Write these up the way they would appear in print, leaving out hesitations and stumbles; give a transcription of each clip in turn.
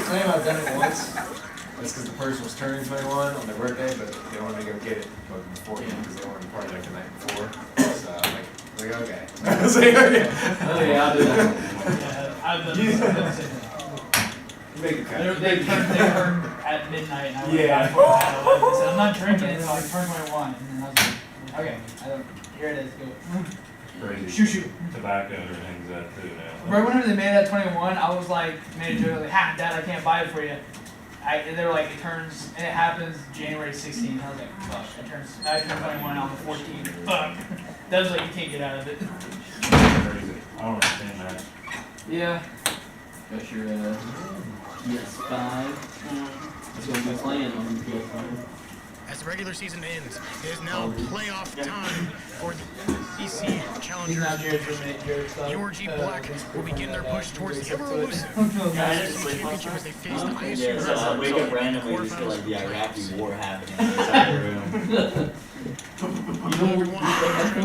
claim I've done it once. That's because the person was turning 21 on their birthday, but they wanted to go get it before because they wanted to party like the night before. So I'm like okay. I was like, okay. Oh yeah, I'll do that. Yeah, I've done this. They turned at midnight and I went back for I said, I'm not drinking until I turn 21. And then I was like, okay, here it is, go. Crazy. Shoot. Tobacco hangs that too now. Right whenever they made that 21, I was like, made a joke, like, ha, Dad, I can't buy it for you. They were like, it turns, and it happens January 16th. I was like, fuck, I turned 21 on the 14th. Fuck. That was like, you can't get out of it. Crazy. I don't understand that. Yeah. Got your PS5. That's what we're playing on the PS5. As the regular season ends, it is now playoff time for the EC Challengers. URG Black will begin their push towards the ever-elusive championship as they face the ISU. I wake up randomly just feel like the Iraqi war happening inside the room.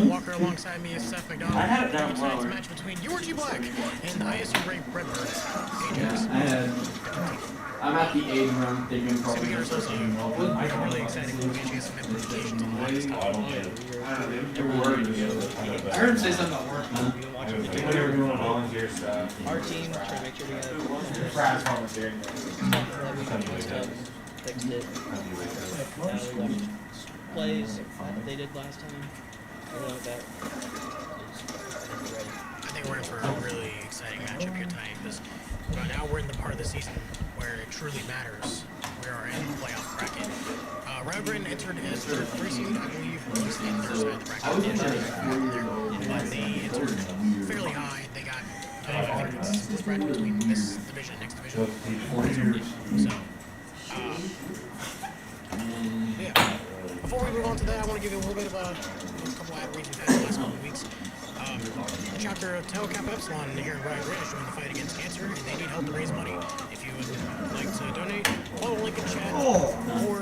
Walker alongside me is Seth McDonald. I have it down Tonight's lower. match between URG Black and the ISU Redbirds. Ajax. I'm at the 8th round thinking So probably we are also I'm really excited to get you some implications on the last I don't get it. I heard him say something about work. When they were doing volunteer stuff. Our team trying to make sure we get Brad's volunteering. fixed it. We watched plays that they did last time. Everything like that. I think we're in for a really exciting matchup here tonight because now we're in the part of the season where it truly matters. We are in the playoff bracket. Reverend entered as the 3 seed, I believe, at least in their side of the bracket. But they entered fairly high. They got, I think it's this bracket between this division and next division. So, yeah. Before we move on to that, I want to give you a little bit of a couple ad reads we've had the last couple of weeks. The chapter of Tau Kappa Epsilon here in Brian Grant is joining the fight against cancer, and they need help to raise money. If you would like to donate, follow the link in chat or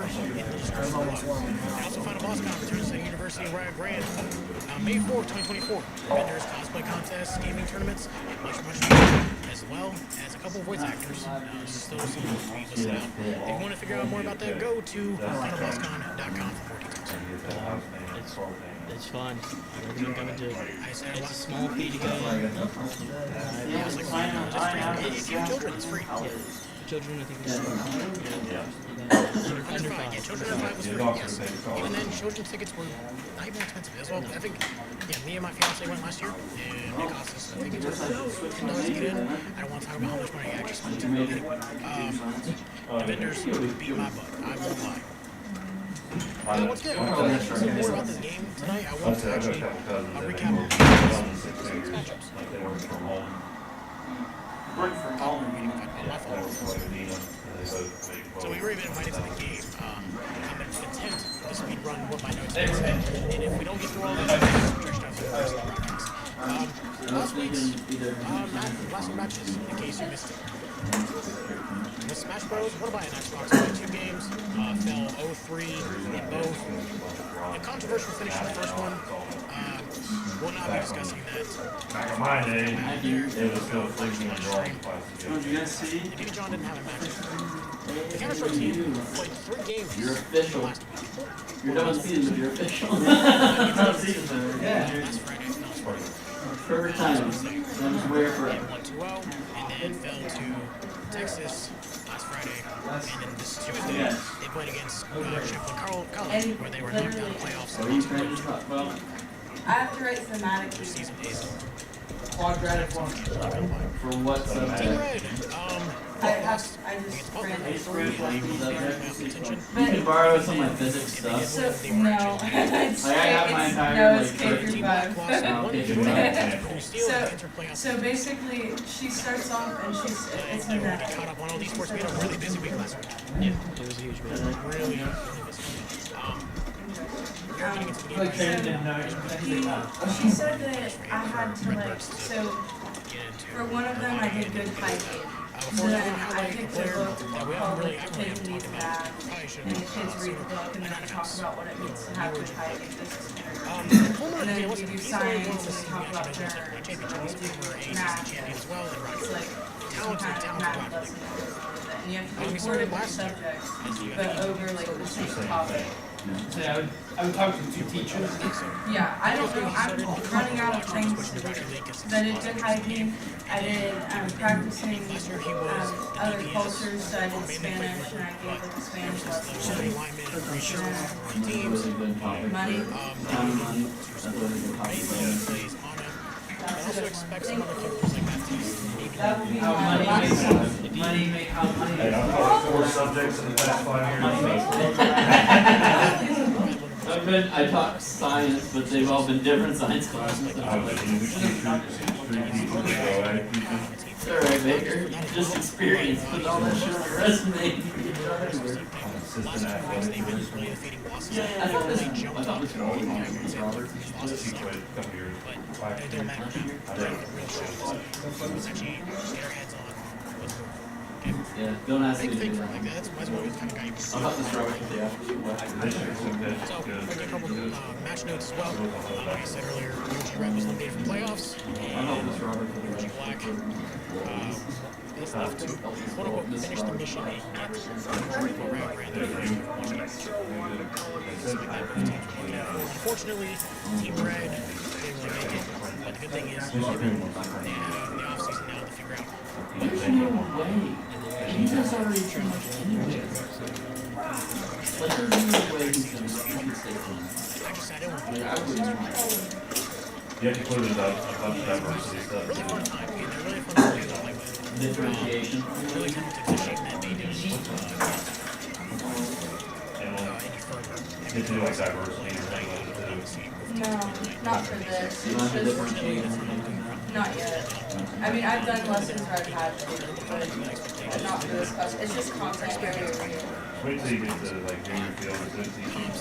in the description below. And also Final Boss Con returns to the University of Brian Grant May 4th, 2024. Vendors, cosplay contests, gaming tournaments, and much more, as well as a couple of voice actors. Still some of we listed out. If you want to figure out more about that, go to finalbosscon.com for more details. It's fun. I recommend coming to it. It's a small fee to go. Yeah, it's like if you have children, it's free. Children, I think it's Under 5, yeah, children under 5 was free, yes. Even then, children's tickets were not even expensive as well. I think, yeah, me and my fiance went last year, and it cost us, I think it was $10 to get in. I don't want to talk about how much money I actually spent. The vendors beat my butt, I won't lie. What's good? Some more about this game tonight. I want to actually recap some matchups. Work from home. My fault. So we were even invited to the game. I'm intent to speed run what my notes is. And if we don't get through all this, we'll stretch out the rest of the broadcast. Last week's last matches, in case you missed it. With Smash Bros, what about an Xbox One 2 games? Fell 0-3 in both. A controversial finish in the first one. We'll not be discussing that. Back in my day, it was still freaking and drawing Did you guys see? Davey John didn't have a match. The Counter-Strike team played 3 games. You're official. Last week. You're done with season, but you're official. Yeah. Last Friday. No, it's Friday. Perfect time. I'm swear for it. 1-2-0, and then fell to Texas last Friday. And then this Tuesday, they played against Champlain College, where they were knocked out of the playoffs. What are you trying to talk about? I have to write thematic. Their season days. Quadratic one. For what Team subject? Red, I just ran it. You can borrow some of my physics stuff. So, no. It's Like, I have my it's, entire, no, it's like, K through 5. Okay, So basically, she starts off and it's her neck. caught up on all these sports. We had a really busy week last week. Yeah, it was a huge win. Really busy. You're getting into the game. Like, Shannon didn't know. She said that I had to like, so Get into for one of them I did good hiking. So before then we I highlight picked the a player book that we called haven't really like The Kid Who Needs a Bag. probably should And the kids read the book and then I talk about what it means to have good hiking. This is and then we do science and we talk about germs. championship. He's a former ACC Math. champion as well, and It's Rocket. like some kind of math lesson. And and you have to We do 4 started different last year. subjects, but over like the same topic. So yeah, I would talk to 2 teachers. Yeah, I don't know, I'm running out of things to do. I did good hygiene, I did practicing other cultures, so I did Spanish, and I gave like a Spanish lesson. Teams. Really good topic. Money. Money. That's a really good topic. I also expect some other characters like that to That will be How my money last makes one. how money Hey, I've taught 4 subjects in the past 5 years. I taught science, but they've all been different science classes. I was like, English teacher, street teacher, ag teacher. It's alright, Baker. Just experience. Put all that shit on your resume. I'm assistant athletic director. I thought this was Robert. She played a couple years back. I didn't. Yeah, don't ask me big to thing do for that. like that. That's what we kind of got you. I'll have this Robert with you. This year, so that's So, good. like a couple match notes as well. Like I said earlier, UG Red was eliminated from playoffs. I'll help this Robert with UG you. Black is left to quote unquote finish the mission at Unfortunately, Team Red didn't really make it. But the good thing is they have the offseason now to figure out. There's no way. He's just already too much anyway. Like, there's no way he's gonna stay clean. I just sat in with Like, I wouldn't mind. You have to put in a bunch of diversity stuff. really fun too. time. They're really fun to play like Differentiation. really talented machine that they do And we'll any further. get to do like diversity or things like that too. No, not for this, You don't have to it's differentiate. just, not yet. I mean, I've done lessons where I've had to, but not for this class, it's just content area reading. Wait till you get to like junior field or good teaching.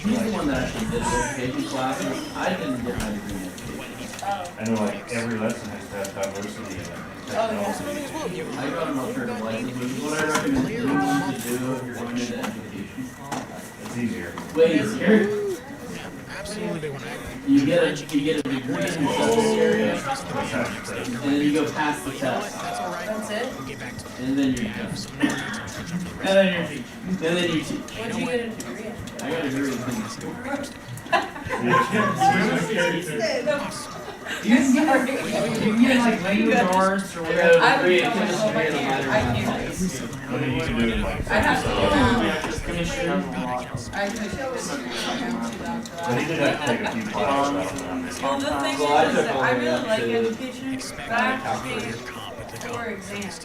He's the one that actually did education classes. I didn't get my degree in education. Oh, I know like every lesson has to have diversity in it. Oh, yeah. Technology. I got an alternative license, which is what I recommend anyone to do if you're going into education. It's easier. Way easier. Absolutely, they want to You get a degree in some area, That's how you say it. and then you go past the test, That's all right. that's it? We'll get back to it. and then you're done. And then you're teaching. And then you teach. What'd you get a degree in? I got a degree in business school. You can get like language arts or I whatever. got a I degree in would kill myself, chemistry and a I minor in can't. mathematics. I think you can do it like. I'd have to go down. Chemistry. I could go to down for But he that. did have to take a few classes about that. Well, the thing Well, I is took that all I the way really up like to- education, but I have to take 4 exams,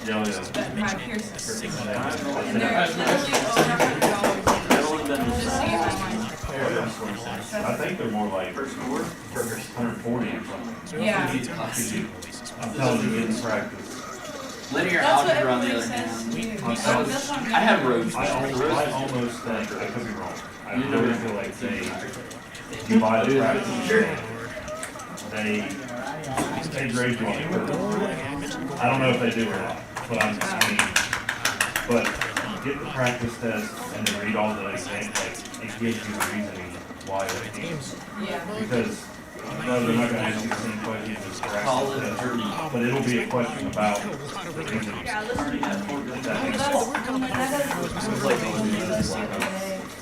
Yeah, yeah. but my peers, and they're And literally over $100 That would have been just to get my mind. I think they're more like 140 or something. Yeah. I'm telling you, in practice. Linear That's what algebra on the everybody other says to hand. me. I That's what I'm I have roads. I almost think, I could be wrong. I really feel like they divide the practice. They grade you on paper. I don't know if they do or not, but I mean, but get the practice test and then read all the exams, like, it gives you the reasoning why it is. Yeah. Because, no, they're not gonna ask you the same question as the practice test, but it'll be a question about the reasoning. Yeah, listen. That makes That's, sense.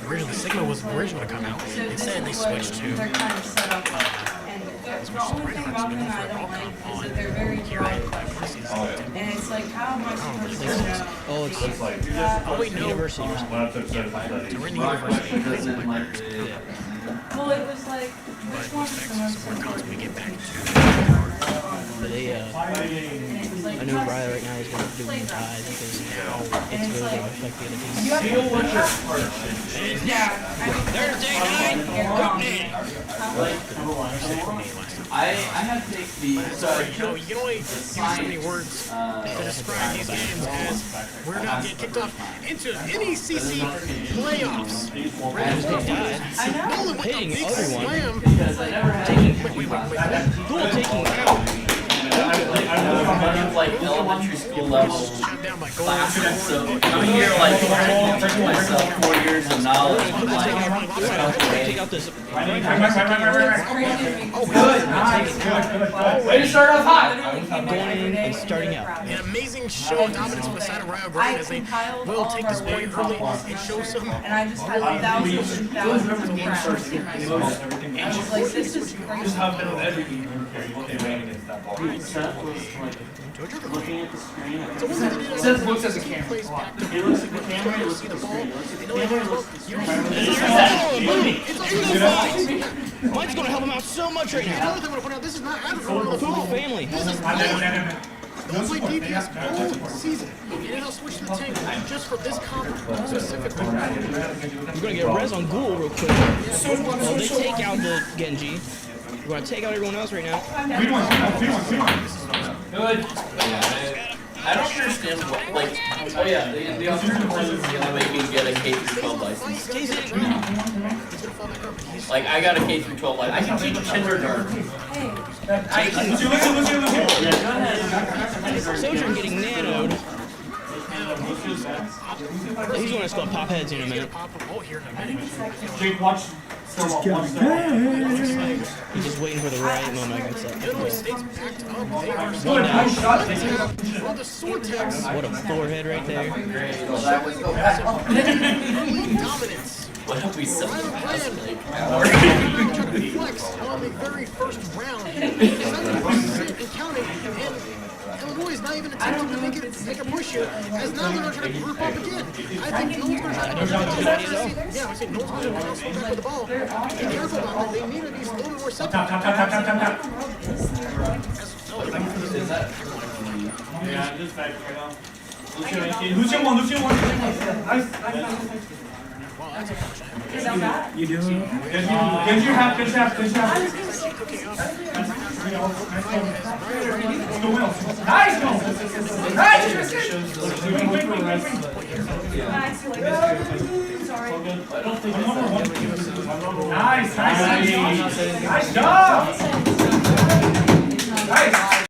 Originally, Sigma was originally to come out. So this Instead, they is what switched to they're kind of set up like. And the only thing about them I don't like is that they're very broad questions. Oh, yeah. And it's like, how am I supposed to know? Oh, it's It's like, Oh wait, no. university. when I took social studies, We're in the Rock university. question doesn't like the. Well, it was like, which one is the most important? We get back to But they, And it was like, I know Riley right now is going to do one tide because and it's it's really like, going to affect the other team. you have to, yeah, I mean, Thursday night. you're wrong. I have to take the, so I You know, took you can only use so many words to describe these games as we're about to get kicked off into NECC playoffs. Red Bull I know. Nolan with a Hitting big everyone. slam. because I never had any Dual taking out. like elementary school level down by goal. classes. So I'm here like trying to teach myself 4 years of knowledge. I'm like, Take out this. It's crazy to me. Good, nice, good. Way to start off hot. Literally came in Going every in day and starting really out. proud. An amazing show of dominance from the side of Rio Grande as they will take this point early and show some. And I just had thousands and thousands of crowns in my school. I was like, this is crazy. looking at the screen. Seth looks at the camera. Plays back to He looks at the camera. He looks see at the the ball. screen. He looks at the They know it camera. very well. Mike's gonna help him out so much right now. Another thing I want to point out, this is not Avatar on the Food phone. family. This is Don't play DPS all season. And then I'll switch to the tank just for this comp specifically. We're gonna get res on Ghoul real quick. Well, they take out the Genji. We're gonna take out everyone else right now. Good. I don't understand what, like, oh yeah, the alternative plan is the only way you can get a K through 12 license. Like, I got a K through 12 license. I can teach kindergarten. Sojourn getting nanoed. He's gonna score pop heads in a minute. Jake, watch. Watch He's just waiting for the right moment. I guess. Illinois State's backed up. They are Good, nice shot. on the Sortex. What a forehead right there. Early dominance. What have we said? Ryan Brand trying to flex on the very first round. 70% and counting. And Illinois is not even attempting to make a push here. As now they're trying to group up again. I think no one's going to try to yeah, I think no one's going to swing back with the ball. Be careful about that. They need to be a little bit more set. Yeah, just back right now. Lucian one. Nice. You do? Good half. Nice go! Nice, Tristan! Sorry. Nice job! Nice!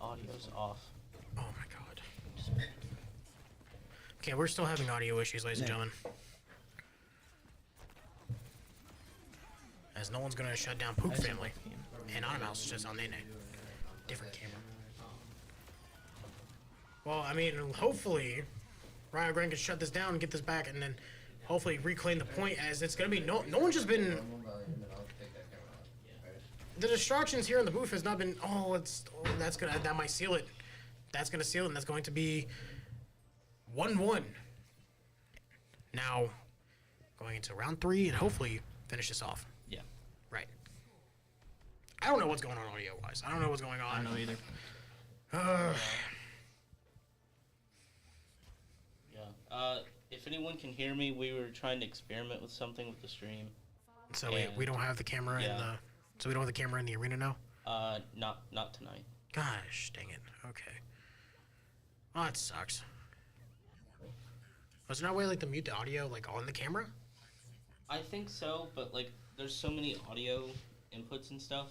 audio's off. Oh my god. Okay, we're still having audio issues, ladies and gentlemen. As no one's gonna shut down Poop Family. And Automouse is just on Nene. Different camera. Well, I mean, hopefully, Ryan Grant can shut this down and get this back, and then hopefully reclaim the point. As it's gonna be no one's just been. The distractions here in the booth has not been. That might seal it. That's gonna seal it, and that's going to be 1-1. Now, going into round 3, and hopefully finish this off. Yeah. Right. I don't know what's going on audio-wise. I don't know what's going on. I don't know either. Yeah. If anyone can hear me, we were trying to experiment with something with the stream. So we don't have the camera in the. So we don't have the camera in the arena now. Not tonight. Gosh, dang it. Okay. Oh, that sucks. Was there no way like to mute the audio like on the camera? I think so, but like there's so many audio inputs and stuff,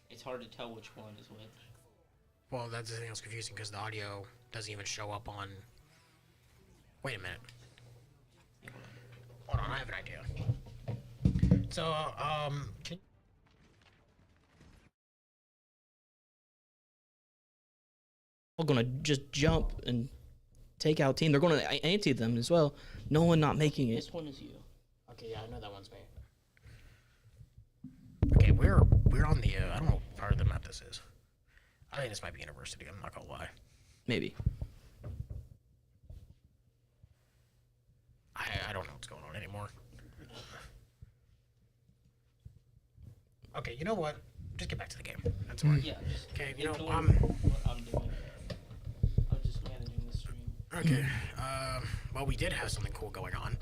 it's hard to tell which one is which. Well, that's the thing that's confusing because the audio doesn't even show up on. Wait a minute. Hold on, I have an idea. So, can. We're gonna just jump and take out team. They're gonna anti them as well. No one not making it. This one is you. Okay, yeah, I know that one's me. Okay, we're on the. I don't know what part of the map this is. I think this might be University. I'm not gonna lie. Maybe. I don't know what's going on anymore. Okay, you know what? Just get back to the game. That's fine. Yeah. Okay, you know what I'm doing. I'm just managing the stream. Okay. Well, we did have something cool going on,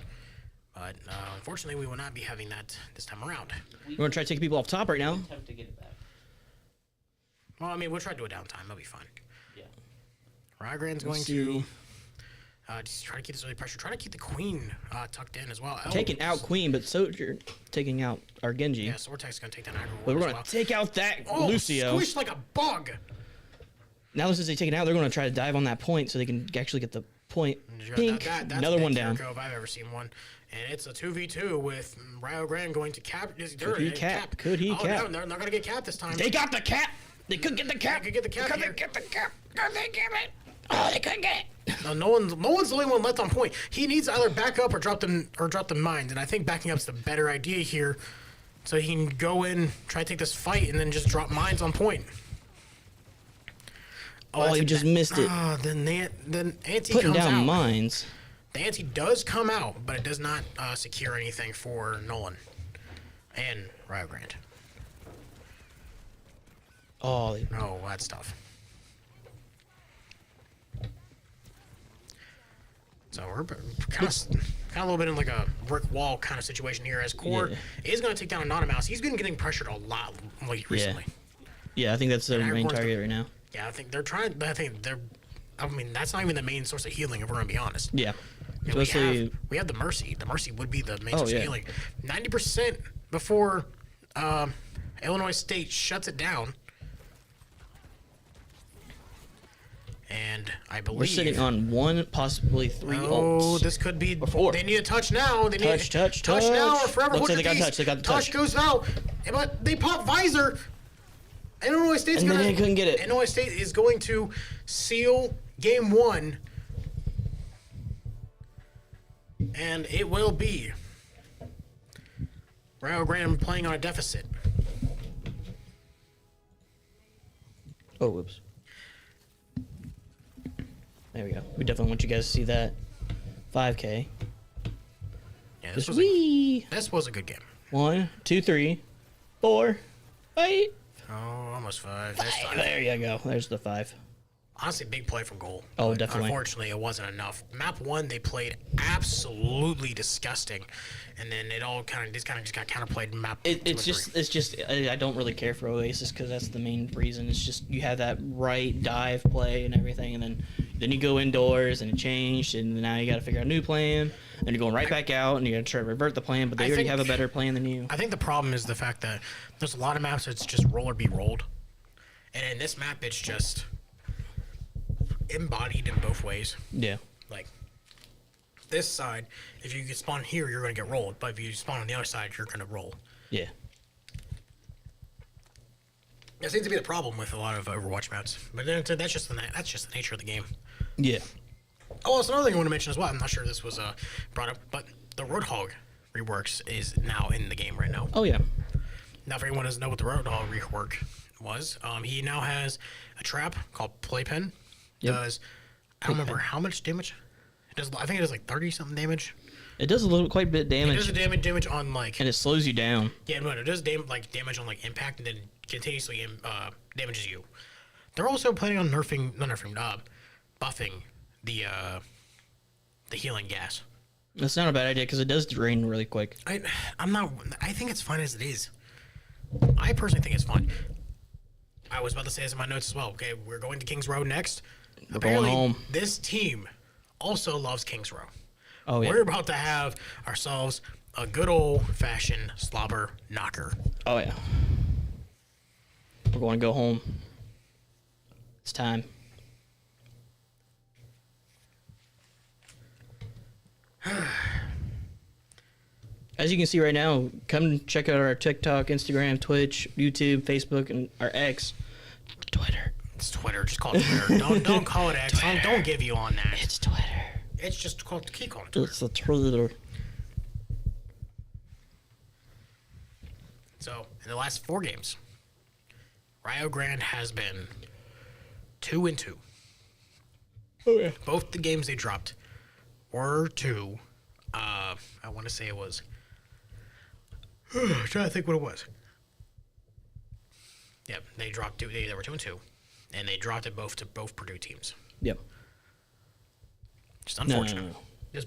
but unfortunately, we will not be having that this time around. We're gonna try to take people off top right now. Attempt to get it back. Well, I mean, we'll try to do a downtime. That'll be fine. Yeah. Rygran's going to just try to keep this early pressure. Try to keep the queen tucked in as well. Taking out queen, but Soldier taking out our Genji. Yeah, Sortek's going to take down Aggro. But we're going to take out that Lucio. Squished like a bug. Now since they take it out, they're going to try to dive on that point so they can actually get the point. Pink. That's another one down. If I've ever seen one. And it's a 2v2 with Rygran going to cap. Could he cap? Could he cap? No, they're not going to get capped this time. They got the cap. They could get the cap. They could get the cap. Could they get the cap? Could they get it? Oh, they couldn't get it. No one's the only one left on point. He needs to either back up or drop the mines, and I think backing up's the better idea here, so he can go in, try to take this fight, and then just drop mines on point. Oh, he just missed it. Then anti putting comes down out. mines. The anti does come out, but it does not secure anything for Nolan and Ryogrant. Oh, that's tough. So we're kind of a little bit in like a brick wall kind of situation here. As Core is going to take down Anonymous. He's been getting pressured a lot recently. Yeah, I think that's their main target right now. Yeah, I think they're trying. I mean, that's not even the main source of healing, if we're going to be honest. Yeah. Especially, we have the Mercy. The Mercy would be the main source of healing. 90% before Illinois State shuts it down. And I believe we're sitting on 1, possibly 3 ults. Oh, this could be. 4. They need a touch now. They need touch now or forever. Looks like they got touch. They got the touch. Goes out, but they pop visor. Illinois State's and then they couldn't get it. Illinois State is going to seal game 1, and it will be Rio Graham playing on a deficit. Oh, whoops. There we go. We definitely want you guys to see that. 5K. Yeah, this was a good game. 1, 2, 3, 4, 5. Oh, almost 5. There you go. There's the 5. Honestly, big play from goal. Oh, definitely. Unfortunately, it wasn't enough. Map 1, they played absolutely disgusting, and then it all kind of just got counterplayed. Map. It's just. I don't really care for Oasis because that's the main reason. It's just you have that right dive play and everything, and then you go indoors and it changed, and now you got to figure out a new plan, and you're going right back out, and you got to try to revert the plan, but they already have a better plan than you. I think the problem is the fact that there's a lot of maps that's just roll or be rolled, and in this map it's just embodied in both ways. Yeah. Like, this side, if you get spawn here, you're going to get rolled. But if you spawn on the other side, you're going to roll. Yeah. That seems to be the problem with a lot of Overwatch maps. But then that's just the nature of the game. Yeah. Oh, it's another thing I want to mention as well. I'm not sure this was brought up, but the Roadhog reworks is now in the game right now. Oh yeah. Now, for anyone who doesn't know what the Roadhog rework was, he now has a trap called Playpen. Yep. Does I don't remember how much damage. It does. I think it does like 30 something damage. It does quite a bit of It damage, does a damage on like. and it slows you down. Yeah, no, it does damage on like impact, and then continuously damages you. They're also planning on buffing the healing gas. That's not a bad idea because it does drain really quick. I think it's fine as it is. I personally think it's fine. I was about to say this in my notes as well. Okay, we're going to Kings Row next. We're going home. This team also loves Kings Row. Oh yeah. We're about to have ourselves a good old-fashioned slobber knocker. Oh yeah. We're going to go home. It's time. As you can see right now, come check out our TikTok, Instagram, Twitch, YouTube, Facebook, and our X, Twitter. It's Twitter. Just call it Twitter. don't call it X. Don't give you on that. It's Twitter. It's just called keep calling it Twitter. It's a Twitter. So, in the last 4 games, Rio Grande has been 2-2. Oh yeah. Both the games they dropped were 2. I want to say it was. I'm trying to think what it was. Yep, they dropped 2. They were 2-2, and they dropped it both to both Purdue teams. Yep. Just unfortunate. No. It was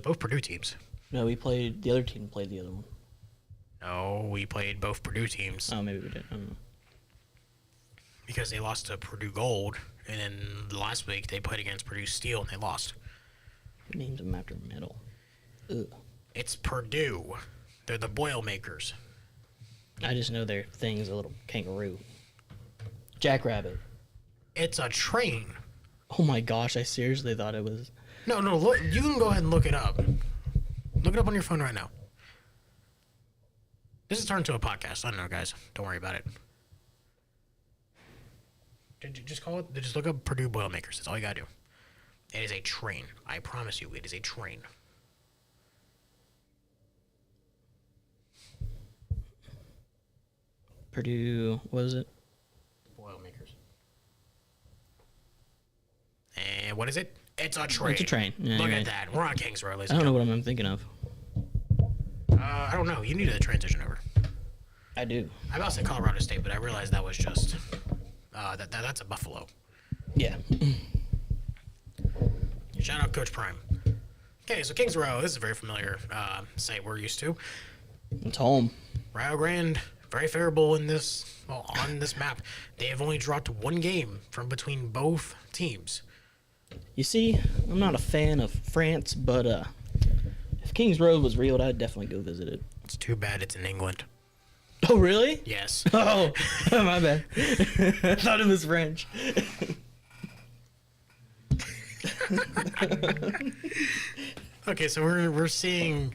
both Purdue teams. No, the other team played the other one. No, we played both Purdue teams Oh, maybe we did. I don't know. because they lost to Purdue Gold, and then last week they played against Purdue Steel and they lost. Who names them after metal? Ugh. It's Purdue. They're the Boilermakers. I just know their thing's a little kangaroo. Jackrabbit. It's a train. Oh my gosh, I seriously thought it was. No, look, you can go ahead and look it up. Look it up on your phone right now. This has turned into a podcast. I don't know, guys. Don't worry about it. Just call it. Just look up Purdue Boilermakers. That's all you gotta do. It is a train. I promise you, it is a train. Purdue, what is it? Boilermakers. And what is it? It's a train. It's a train. Yeah, Look you're at right. that. We're on Kings Row, ladies I and don't know gentlemen. what I'm thinking of. I don't know. You need to transition over. I do. I about to say Colorado State, but I realized that was just that's a Buffalo. Yeah. Shout out Coach Prime. Okay, so Kings Row. This is a very familiar site we're used to. It's home. Rio Grande, very favorable in this. Well, on this map, they have only dropped 1 game from between both teams. You see, I'm not a fan of France, but if Kings Road was real, I'd definitely go visit it. It's too bad it's in England. Oh, really? Yes. Oh, my bad. I thought it was French. Okay, so we're seeing.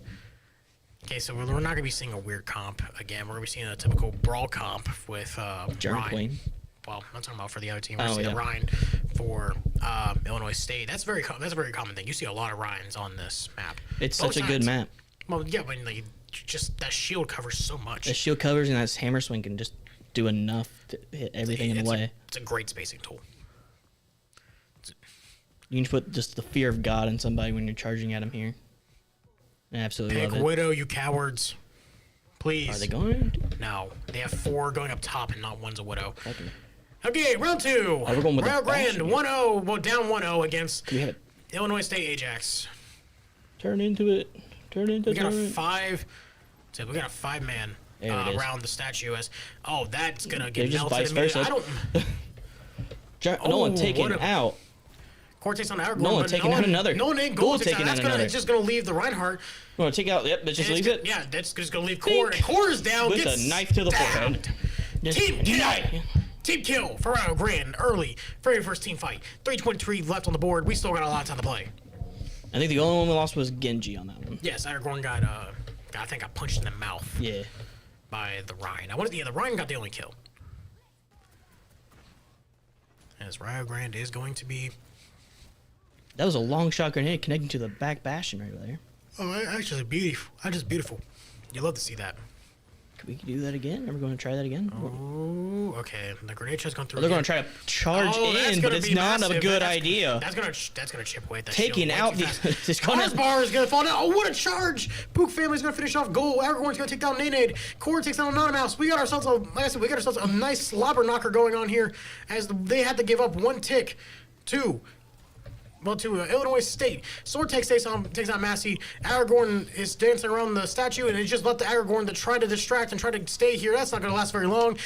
Okay, so we're not gonna be seeing a weird comp again. We're gonna be seeing a typical brawl comp with German Ryan. Queen. Well, I'm talking about for the other team. We're Oh, seeing yeah. Ryan for Illinois State. That's very common thing. You see a lot of Ryans on this map. It's Both such a good sides. map. Well, yeah, but like, just that shield covers so much. The shield covers and that hammer swing can just do enough to hit everything in the way. It's a great spacing tool. You can put just the fear of God in somebody when you're charging at him here. I absolutely Pick love it. Widow, you cowards. Please. Are they going? No, they have 4 going up top, and not one's a Widow. Okay. Okay, round 2. Oh, we're going with Rio the Grande, fashion. 1-0, well, down 1-0 against We have it. Illinois State Ajax. Turn into it. Turn into We got a turn. 5. So we got a 5-man There it is. around the statue as. Oh, that's gonna They're get just melted vice immediately. versa. I don't. No one Oh, taking what a- out. Cortex on the No one taking out another. No one ain't Goal goal taking taking out. out another. It's just gonna leave the Reinhardt. No, take out. Yep, that just And leaves it's it. Yeah, that's just gonna leave Core. And Core is down. With gets a knife to the stabbed. forehead. Just Team, get die. Team kill for Rhino Grand early. Very first team fight. 3:23 left on the board. We still got a lot of time to play. I think the only one we lost was Genji on that one. Yes, Aragorn I think got punched in the mouth. Yeah. By the Ryan. The Ryan got the only kill. As Ryo Grand is going to be... That was a long shot grenade connecting to the back bastion right there. Oh, actually beautiful. Just beautiful. You love to see that. Could we do that again? Are we going to try that again? Oh, okay. The grenade shot's gone through. They're going to try to charge in, but it's not a good idea. That's gonna chip away at that Taking shield out the Mars bar is gonna fall down. Oh, what a charge! Pook family's gonna finish off goal. Aragorn's gonna take down Nade. Core takes down Anonymous. We got ourselves a nice slobber knocker going on here, as they had to give up one tick to Illinois State. Sword takes on Massey. Aragorn is dancing around the statue, and he just left the Aragorn to try to distract and try to stay here. That's not going to last very long.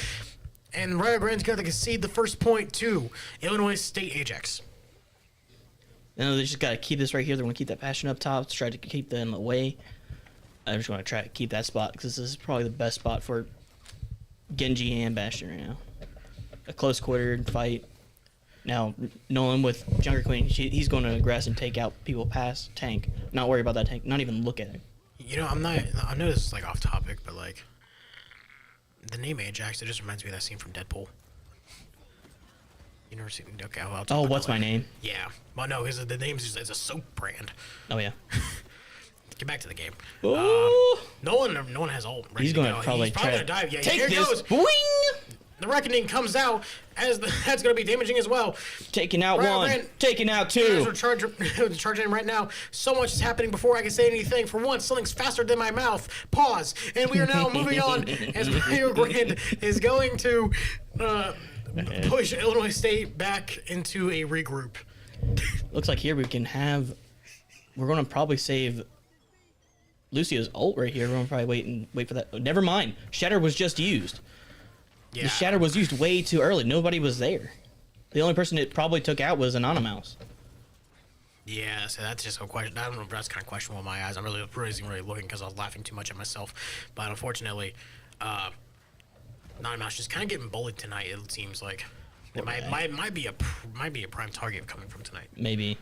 And Ryo Grand's going to concede the first point to Illinois State Ajax. No, they just got to keep this right here. They're going to keep that passion up top to try to keep them away. I'm just going to try to keep that spot because this is probably the best spot for Genji and Bastion right now. A close quarter fight. Now, Nolan with Junker Queen, he's going to aggress and take out people past tank. Not worry about that tank. Not even look at it. You know, I know this is like off topic, but like the name Ajax, it just reminds me of that scene from Deadpool. You never seen? Okay, I'll talk Oh, about what's that my later. name? Yeah, well, no, because the name is a soap brand. Oh yeah. Get back to the game. Ooh. Nolan has ult. Ready He's to going to go. probably He's probably try gonna to dive. Yeah, take here it this. goes. Boing! The Reckoning comes out as that's going to be damaging as well. Taking out Ryo one. Grand- Taking out We're two. charging him right now. So much is happening before I can say anything. For once, something's faster than my mouth. Pause. And we are now moving on as Ryo Grand is going to push Illinois State back into a regroup. Looks like here we can have... We're going to probably save Lucio's ult right here. We're going to probably wait for that. Oh, never mind. Shatter was just used. Yeah. The Shatter was used way too early. Nobody was there. The only person it probably took out was Anonymous. Yeah, so that's just a question. I don't know if that's kind of questionable in my eyes. I'm really looking because I was laughing too much at myself. But unfortunately, Anonymous just kind of getting bullied tonight. It seems like it might be a prime target coming from tonight. Maybe.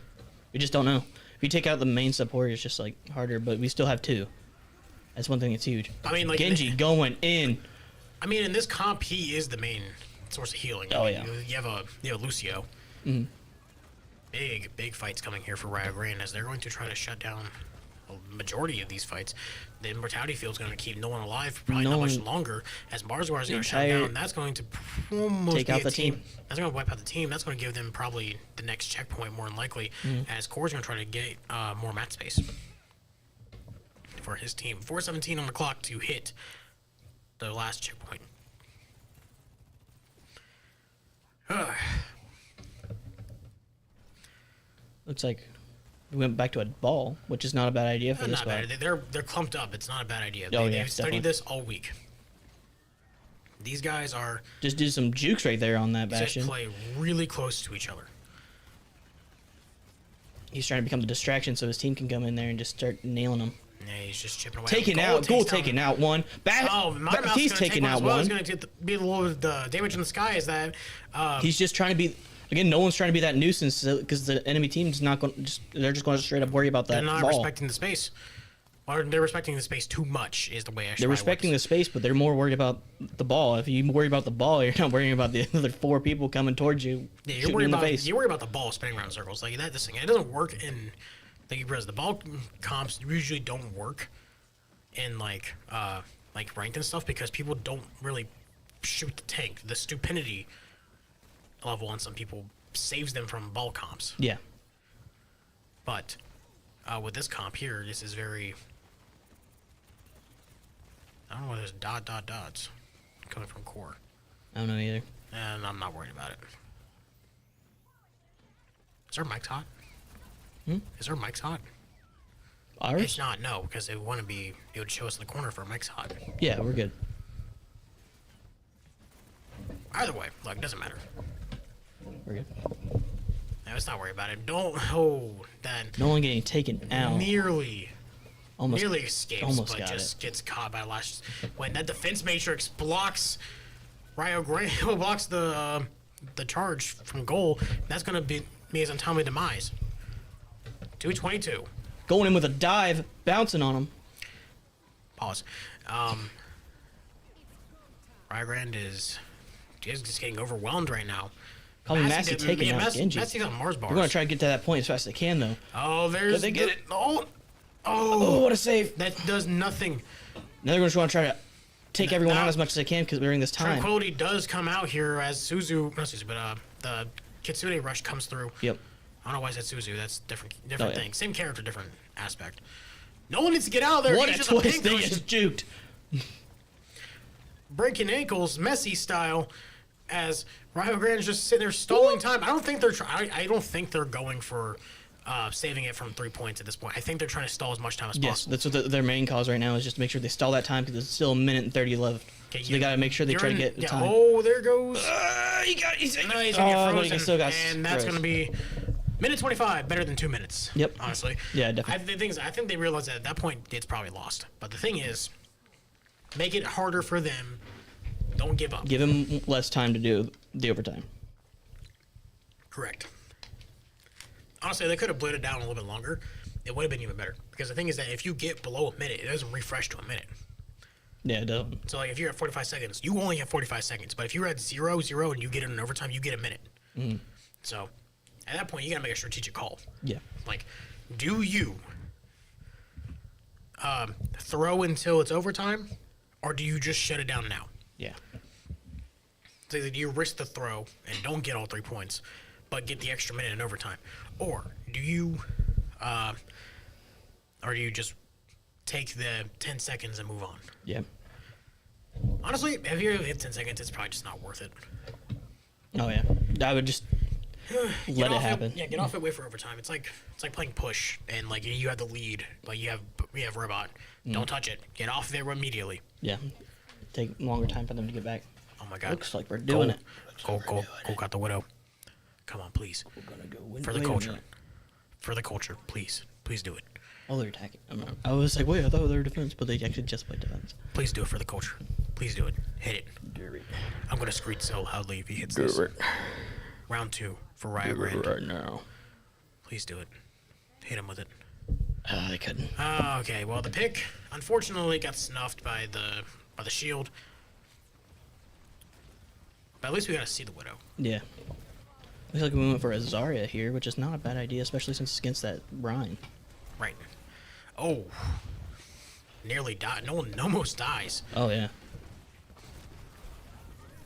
We just don't know. If you take out the main support, it's just like harder. But we still have two. That's one thing that's huge. I mean, like Genji going in. I mean, in this comp, he is the main source of healing. Oh, I mean, yeah. You have Lucio. Mhm. Big fights coming here for Ryo Grand as they're going to try to shut down a majority of these fights. The Immortality Field's going to keep no one alive for probably not much longer. As Marswar is going to shut down, that's going to almost take out the team. That's going to wipe out the team. That's going to give them probably the next checkpoint more than likely. As Core's going to try to get more mat space for his team. 4:17 on the clock to hit the last checkpoint. Looks like we went back to a ball, which is not a bad idea for this Not spot. bad. They're clumped up. It's not a bad idea. Oh, yeah, They've studied definitely. this all week. These guys are Just do some jukes right there on that just Bastion. play really close to each other. He's trying to become the distraction so his team can come in there and just start nailing them. Yeah, he's just chipping away. Taking Goal out, Ghoul takes down- taking out one. Oh, my mouse He's is gonna taking take out as well. one. He's going to be a little of the damage in the sky. Is that He's just trying to be. Again, no one's trying to be that nuisance because the enemy team's not going. They're just going to straight up worry about that they're not ball. respecting the space. Or they're respecting the space too much. Is the way I should. They're respecting the space, but they're more worried about the ball. If you worry about the ball, you're not worrying about the other four people coming towards you, Yeah, you're shooting worried in the about face. you worry about the ball spinning around in circles like that. This thing it doesn't work in because the ball comps usually don't work in like ranked and stuff because people don't really shoot the tank. The stupidity level on some people saves them from ball comps. Yeah. But with this comp here, this is very. I don't know whether there's dots coming from core, I don't know either. and I'm not worried about it. Is our mics hot? Is our mics hot? It's Ours? not, no, because it would show us in the corner if our mic's hot. Yeah, we're good. Either way, look, it doesn't matter. We're good. Now, let's not worry about it. Then No one getting taken out. nearly Almost. escapes, almost but got just gets caught by the last. When that defense matrix blocks Rio Grande blocks the charge from goal. That's gonna be his untimely demise. 222. Going in with a dive, bouncing on him. Pause. Rio Grande is just getting overwhelmed right now. Call me Massey taking out Genji. Massey's on Mars bars. We're gonna try to get to that point as fast as they can, though. Oh, there's. Did they get it? Oh, Oh, what a save! that does nothing. Now they're going to try to take everyone out as much as they can because during this time. Tranquility does come out here as Suzu, not Suzu, but the Kitsune rush comes through. Yep. I don't know why I said Suzu. That's different Oh, yeah. thing. Same character, different aspect. No one needs to get out of there. What He's a just twist! They pincushion. just juked. Breaking ankles, Messi style, as Rio Grande's just sitting there stalling time. I don't think they're I don't think they're going for saving it from 3 points at this point. I think they're trying to stall as much time as Yes, possible. that's what their main cause right now is just to make sure they stall that time because it's still a minute and 30 left. Okay, So they got to make sure they you're try to in- get the yeah, time. Oh, there goes. He's No, he's gonna get but frozen, he still got and that's froze. gonna be minute 25, better than 2 minutes. Yep. Honestly. Yeah, definitely. I think they realize that at that point it's probably lost. But the thing is, make it harder for them. Don't give up. Give him less time to do the overtime. Correct. Honestly, they could have bled it down a little bit longer. It would have been even better. Because the thing is that if you get below a minute, it doesn't refresh to a minute. Yeah, it doesn't. So like if you're at 45 seconds, you only have 45 seconds. But if you're at 0-0 and you get it in overtime, you get a minute. Mm-hmm. So at that point, you gotta make a strategic call. Yeah. Like, do you throw until it's overtime, or do you just shut it down now? Yeah. So do you risk the throw and don't get all 3 points, but get the extra minute in overtime, or do you just take the 10 seconds and move on? Yeah. Honestly, if you hit 10 seconds, it's probably just not worth it. Oh, yeah. I would just let it happen. Yeah, get off it. Wait for overtime. It's like playing push, and like you have the lead, like you have robot. Don't touch it. Get off there immediately. Yeah. Take longer time for them to get back. Oh my God. Looks like we're doing it. Go, got the widow. Come on, please. We're going to go win. For the Wait a culture. minute. For the culture, please. Please do it. Oh, they're attacking. I was like, wait, I thought they were defense, but they actually just played defense. Please do it for the culture. Please do it. Hit it. I'm gonna screech so loudly if he hits this. Round 2 for Rio Grande. Right now. Please do it. Hit him with it. They couldn't. Okay, well the pick unfortunately got snuffed by the shield. But at least we got to see the widow. Yeah. Looks like we went for a Zarya here, which is not a bad idea, especially since it's against that Rhine. Right. Oh. Nearly died. No one almost dies. Oh, yeah.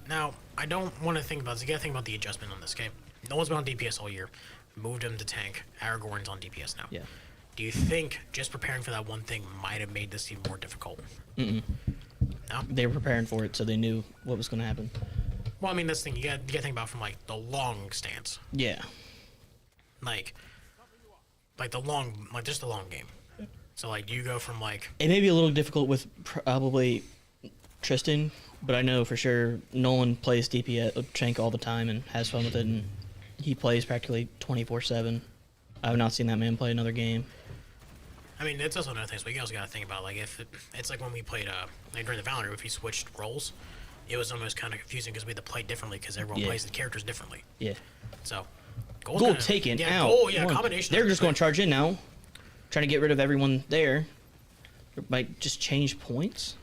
Now, I don't want to think about this. You got to think about the adjustment on this game. No one's been on DPS all year. Moved him to tank. Aragorn's on DPS now. Yeah. Do you think just preparing for that one thing might have made this even more difficult? Mm-mm. No? They were preparing for it, so they knew what was going to happen. Well, I mean, that's the thing. You got to think about from, like, the long stance. Yeah. Like the long, like, just the long game. So, like, you go from, like... It may be a little difficult with probably Tristan, but I know for sure Nolan plays DPS Tank all the time and has fun with it, and he plays practically 24/7. I have not seen that man play another game. I mean, it's also another thing. So you also got to think about, like, if it's like when we played like during the Valorant, if we switched roles, it was almost kind of confusing because we had to play differently because everyone plays the characters differently. Yeah. So Goal taken out. Goal, yeah, One. combination. They're just going to charge in now, trying to get rid of everyone there. It might just change points,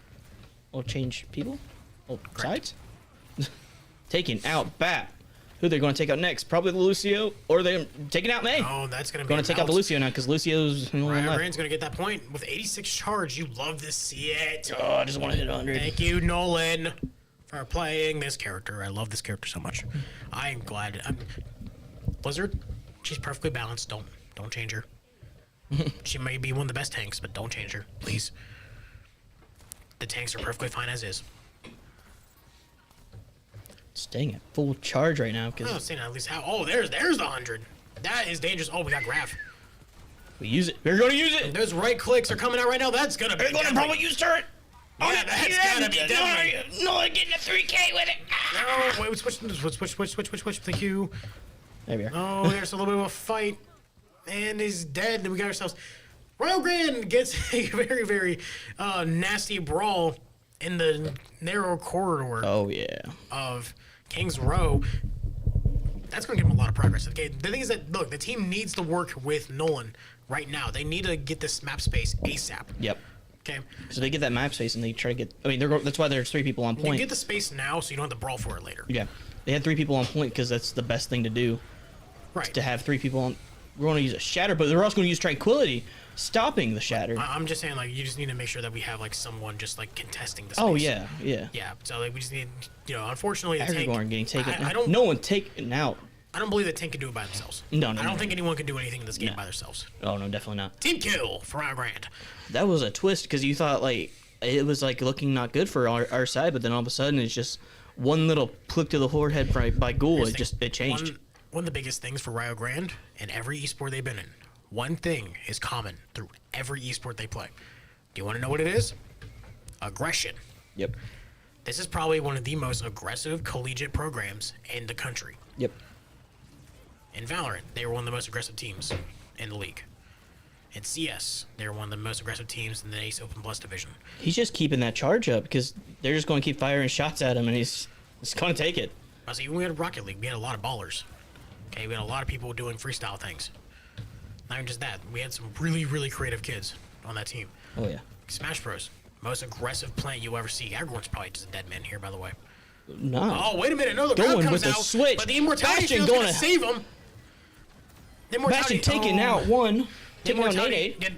or change people, or sides. Taking out Bat. Who they're going to take out next? Probably the Lucio, or they're taking out May. Oh, that's going to be Going to take out the Lucio now because Lucio's the only one Ryan left. Rand's going to get that point with 86 charge. You love to see it. Oh, I just want to hit 100. Thank you, Nolan, for playing this character. I love this character so much. I'm glad. Blizzard, she's perfectly balanced. Don't change her. She may be one of the best tanks, but don't change her, please. The tanks are perfectly fine as is. Staying at full charge right now I because don't see at least how. Oh, there's the 100. That is dangerous. Oh, we got Graph. we use it. We're going to use it. Those right clicks are coming out right now. That's gonna be. We're going to probably use turret. Yeah, that's gotta be deadly. No, getting a 3K with it. No, wait, switch. Thank you. There we are. Oh, there's a little bit of a fight, and he's dead. And we got ourselves. Rio Grande gets a very, very nasty brawl, in the narrow corridor Oh yeah. of Kings Row, that's going to give them a lot of progress. Okay, the thing is that, look, the team needs to work with Nolan right now. They need to get this map space ASAP. Yep. Okay? So they get that map space and they try to get. I mean, that's why there's 3 people on You point. get the space now so you don't have to brawl for it later. Yeah, they had 3 people on point because that's the best thing to do. Right. To have 3 people on. We're going to use a shatter, but they're also going to use tranquility, stopping the shatter. I'm just saying, like, you just need to make sure that we have, like, someone just, like, contesting the space. Oh yeah, yeah. Yeah, so, like, we just need, unfortunately, the tank... Aragorn getting taken. I don't, No one taken out. I don't believe the tank can do it by themselves. No. I don't think anyone can do anything in this game No. by themselves. Oh no, definitely not. Team kill for our Grand. That was a twist because you thought like it was like looking not good for our side, but then all of a sudden it's just one little click to the forehead by Ghoul. Here's It the just thing. it changed. One of the biggest things for Rio Grande and every esport they've been in, one thing is common through every esport they play. Do you want to know what it is? Aggression. Yep. This is probably one of the most aggressive collegiate programs in the country. Yep. In Valorant, they were one of the most aggressive teams in the league. In CS, they were one of the most aggressive teams in the Ace Open Plus division. He's just keeping that charge up because they're just going to keep firing shots at him, and he's going to take it. I see, when we had Rocket League, we had a lot of ballers. Okay, we had a lot of people doing freestyle things. Not even just that, we had some really, really creative kids on that team. Oh yeah. Smash Bros. Most aggressive plant you'll ever see. Aragorn's probably just a dead man here, by the way. No. Oh, wait a minute. No, the Going crowd comes with the out, switch. but the Immortality Bastion Field's going gonna to- save him. The Bastion taking out one. The Taking out Immortality, Nate.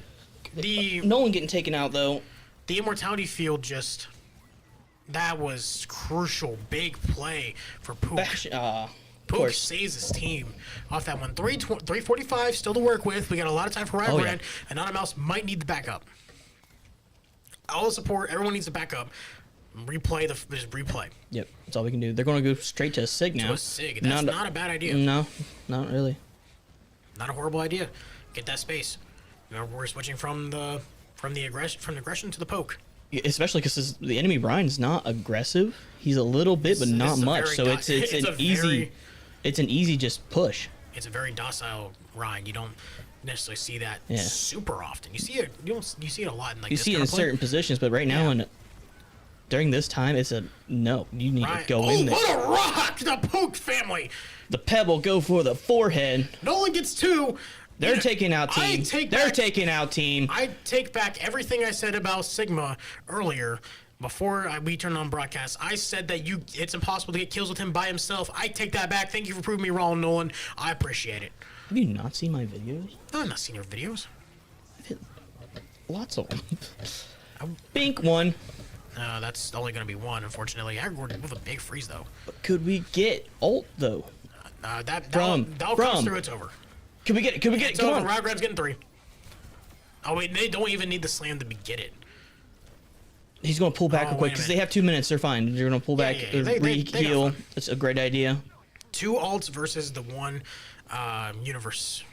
the No one getting taken out though. The Immortality Field just... That was crucial. Big play for Pook. Bastion. Of Pook course. saves his team off that one. 345 still to work with. We got a lot of time for Oh, Ryan. Anonymous might need the backup. All the support, everyone needs the backup. Just replay. Yep. That's all we can do. They're going to go straight to a Sig now. To a Sig. That's not a bad idea. No, not really. Not a horrible idea. Get that space. Remember, we're switching from the aggression to the poke. Especially because the enemy Brian's not aggressive. He's a little bit, but not much. So it's an easy just push. It's a very docile Ryan. You don't necessarily see that Yeah. super often. You see it. You see it a lot in like You this see it kind in of play. certain positions, but right now, during this time, it's a no. You need Ryan, to go in there. What a rock! The Pook family. The pebble go for the forehead. Nolan gets 2. They're taking out team. They're taking out team. I take back everything I said about Sigma earlier. Before we turned on broadcast, I said that it's impossible to get kills with him by himself. I take that back. Thank you for proving me wrong, Nolan. I appreciate it. Have you not seen my videos? No, I've not seen your videos. I've hit lots of them. Bink one. That's only going to be 1, unfortunately. Aragorn with a big freeze, though. But could we get ult though? That'll From. come through. It's over. Could we get it? Could we get it? It's Come over. on. Ragrad's getting 3. Oh, wait. They don't even need the slam to get it. He's going to pull back Oh, real quick wait a because they minute. have 2 minutes. They're fine. They're going to pull back, yeah, they got heal. fun. That's a great idea. 2 ults versus the 1 universe.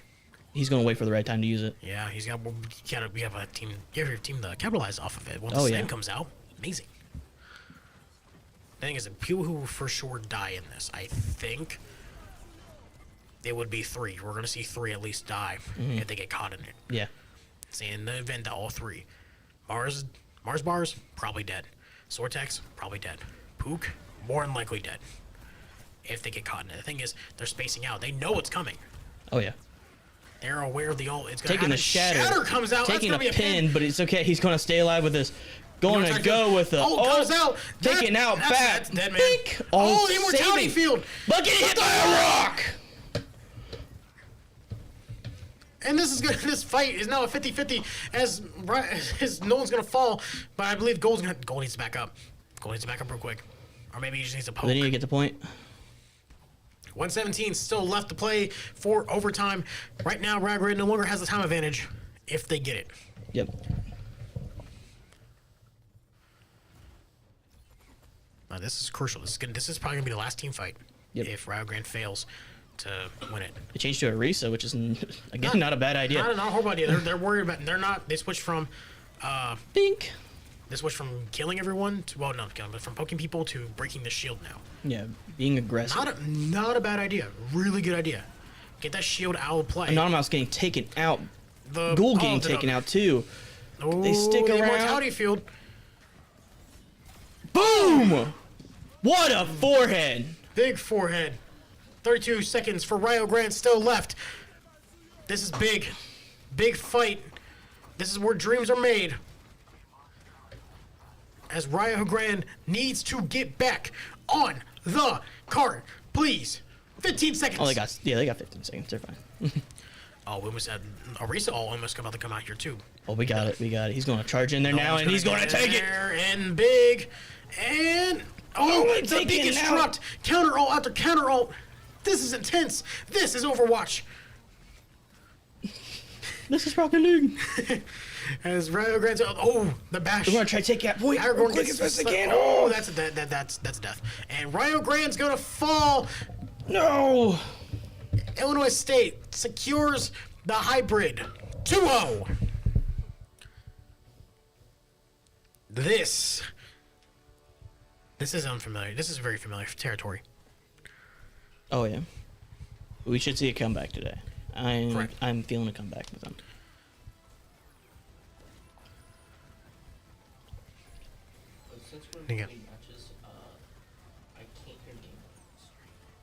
He's going to wait for the right time to use it. Yeah, we have a team. You have your team to capitalize off of it. Once Oh, the yeah. slam comes out, amazing. The thing is, that people who for sure die in this, I think, it would be 3. We're gonna see 3 at least die if they get caught in it. Yeah. See, in the event that all 3, Mars bars probably dead, Sortex probably dead, Pook more than likely dead. If they get caught in it, the thing is, they're spacing out. They know it's coming. Oh yeah. They're aware of the ult. It's gonna Taking happen. the shatter. Shatter comes out. Taking That's a gonna be pin, but it's okay. He's going to stay alive with this. Going to Immortality go Field. with the Comes out. Taking out That's back. dead man. Bink. Oh, the Immortality saving. Field. But get hit by a rock. And this is this fight is now a 50-50 as Nolan's gonna fall, but I believe Gold needs to back up. Gold needs to back up real quick, or maybe he just needs to poke. They need to get the point. 117 still left to play for overtime. Right now, Ragrid no longer has the time advantage if they get it. Yep. Now this is crucial. This is probably gonna be the last team fight if Ragrid fails to win it. They changed to a Risa, which is again not a bad idea. Not a horrible idea. They're worried about. They're not. They switched from. Bink. They switched from killing everyone to not killing, but from poking people to breaking the shield now. Yeah, being aggressive. Not a bad idea. Really good idea. Get that shield out of play. Anonymous getting taken out. The Ghoul getting taken out too. They stick the around. Immortality Field. Boom! What a forehead! Big forehead. 32 seconds for Rio Grande still left. This is big. Big fight. This is where dreams are made. As Rio Grande needs to get back on the cart. Please. 15 seconds. Oh, they got 15 seconds. They're fine. Oh, we almost had Arisa almost about to come out here too. Oh, we got it. He's going to charge in there now, and he's going to take it. And big. And it's a big disrupt. Counter ult after counter ult. This is intense. This is Overwatch. This is Rocket League. As Rio Grande, the bash. We're gonna try to take that point. Aragorn Quick gets as best this, again. oh, that's death. And Rio Grande's gonna fall. No. Illinois State secures the hybrid 2-0. This is unfamiliar. This is very familiar territory. Oh yeah. We should see a comeback today. Correct. I'm feeling a comeback with them. Since we're Yeah. playing matches, I can't hear the game.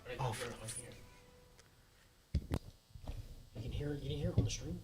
But I can Oh, hear it on here. You can hear it on the stream.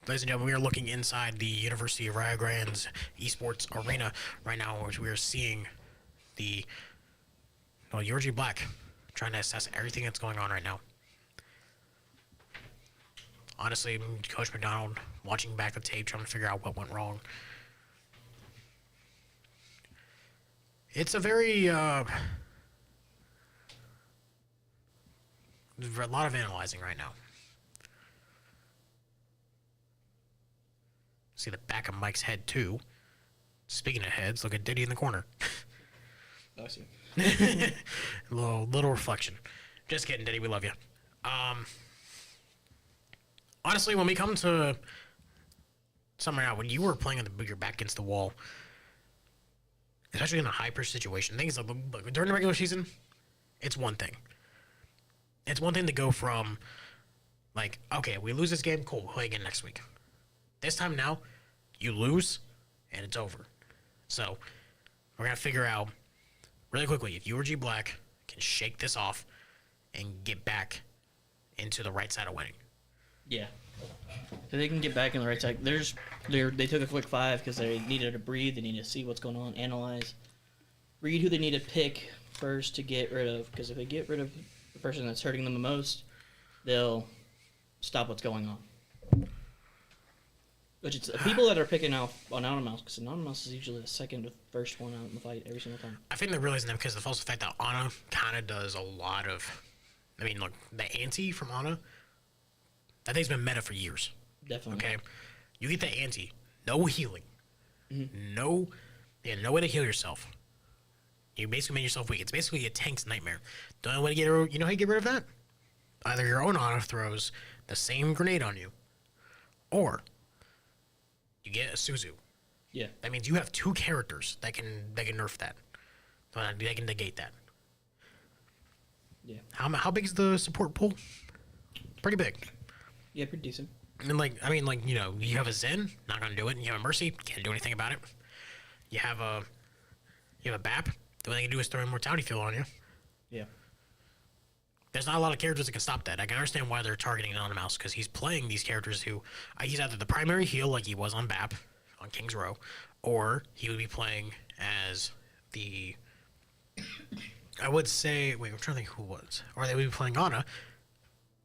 Ladies and gentlemen, we are looking inside the University of Rio Grande's esports arena right now, which we are seeing the URG Black trying to assess everything that's going on right now. Honestly, Coach McDonald watching back the tape, trying to figure out what went wrong. It's a very there's a lot of analyzing right now. See the back of Mike's head too. Speaking of heads, look at Diddy in the corner. I see. little reflection. Just kidding, Diddy. We love you. Honestly, when we come to somewhere out, when you were playing with your back against the wall, especially in a high pressure situation, things like during the regular season, it's one thing. It's one thing to go from like, okay, we lose this game, cool, we'll play again next week. This time now, you lose, and it's over. So, we're going to figure out, really quickly, if URG Black can shake this off and get back into the right side of winning. Yeah. If they can get back in the right side, they took a quick 5 because they needed to breathe, they needed to see what's going on, analyze, read who they need to pick first to get rid of, because if they get rid of the person that's hurting them the most, they'll stop what's going on. Which it's people that are picking off Anonymous, because Anonymous is usually the second or first one out in the fight every single time. I think they're realizing that because of the false fact that Ana kind of does a lot of, I mean, look, the anti from Ana, that thing's been meta for years. Definitely. Okay? You get the anti, no healing, no way to heal yourself. You basically make yourself weak. It's basically a tank's nightmare. The only way to get rid, you know how you get rid of that? Either your own Ana throws the same grenade on you, or you get a Suzu. Yeah. That means you have 2 characters that can nerf that. They can negate that. Yeah. How big is the support pool? Pretty big. Yeah, pretty decent. And you know, you have a Zen, not gonna do it. And you have a Mercy, can't do anything about it. You have a BAP, the only thing you can do is throw a mortality field on you. Yeah. There's not a lot of characters that can stop that. I can understand why they're targeting Anonymous, because he's playing these characters who he's either the primary heal like he was on BAP on King's Row, or he would be playing as the. I would say. Wait, I'm trying to think who it was. Or they would be playing Ana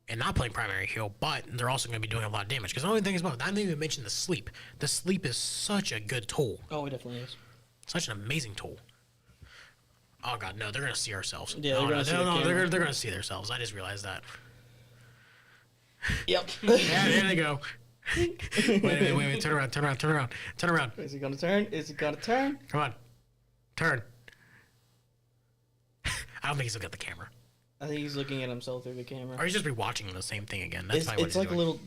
and not playing primary heal, but they're also going to be doing a lot of damage. Because the only thing is about, I didn't even mention the sleep. The sleep is such a good tool. Oh, it definitely is. Such an amazing tool. Oh god, no, they're gonna see ourselves. Yeah, no, they're gonna see the camera. they're gonna see themselves. I just realized that. Yep. Yeah, there they go. wait, turn around. Is he gonna turn? Is he gonna turn? Come on. Turn. I don't think he's looking at the camera. I think he's looking at himself through the camera. Or he's just rewatching the same thing again. That's probably what It's he's like doing. a little,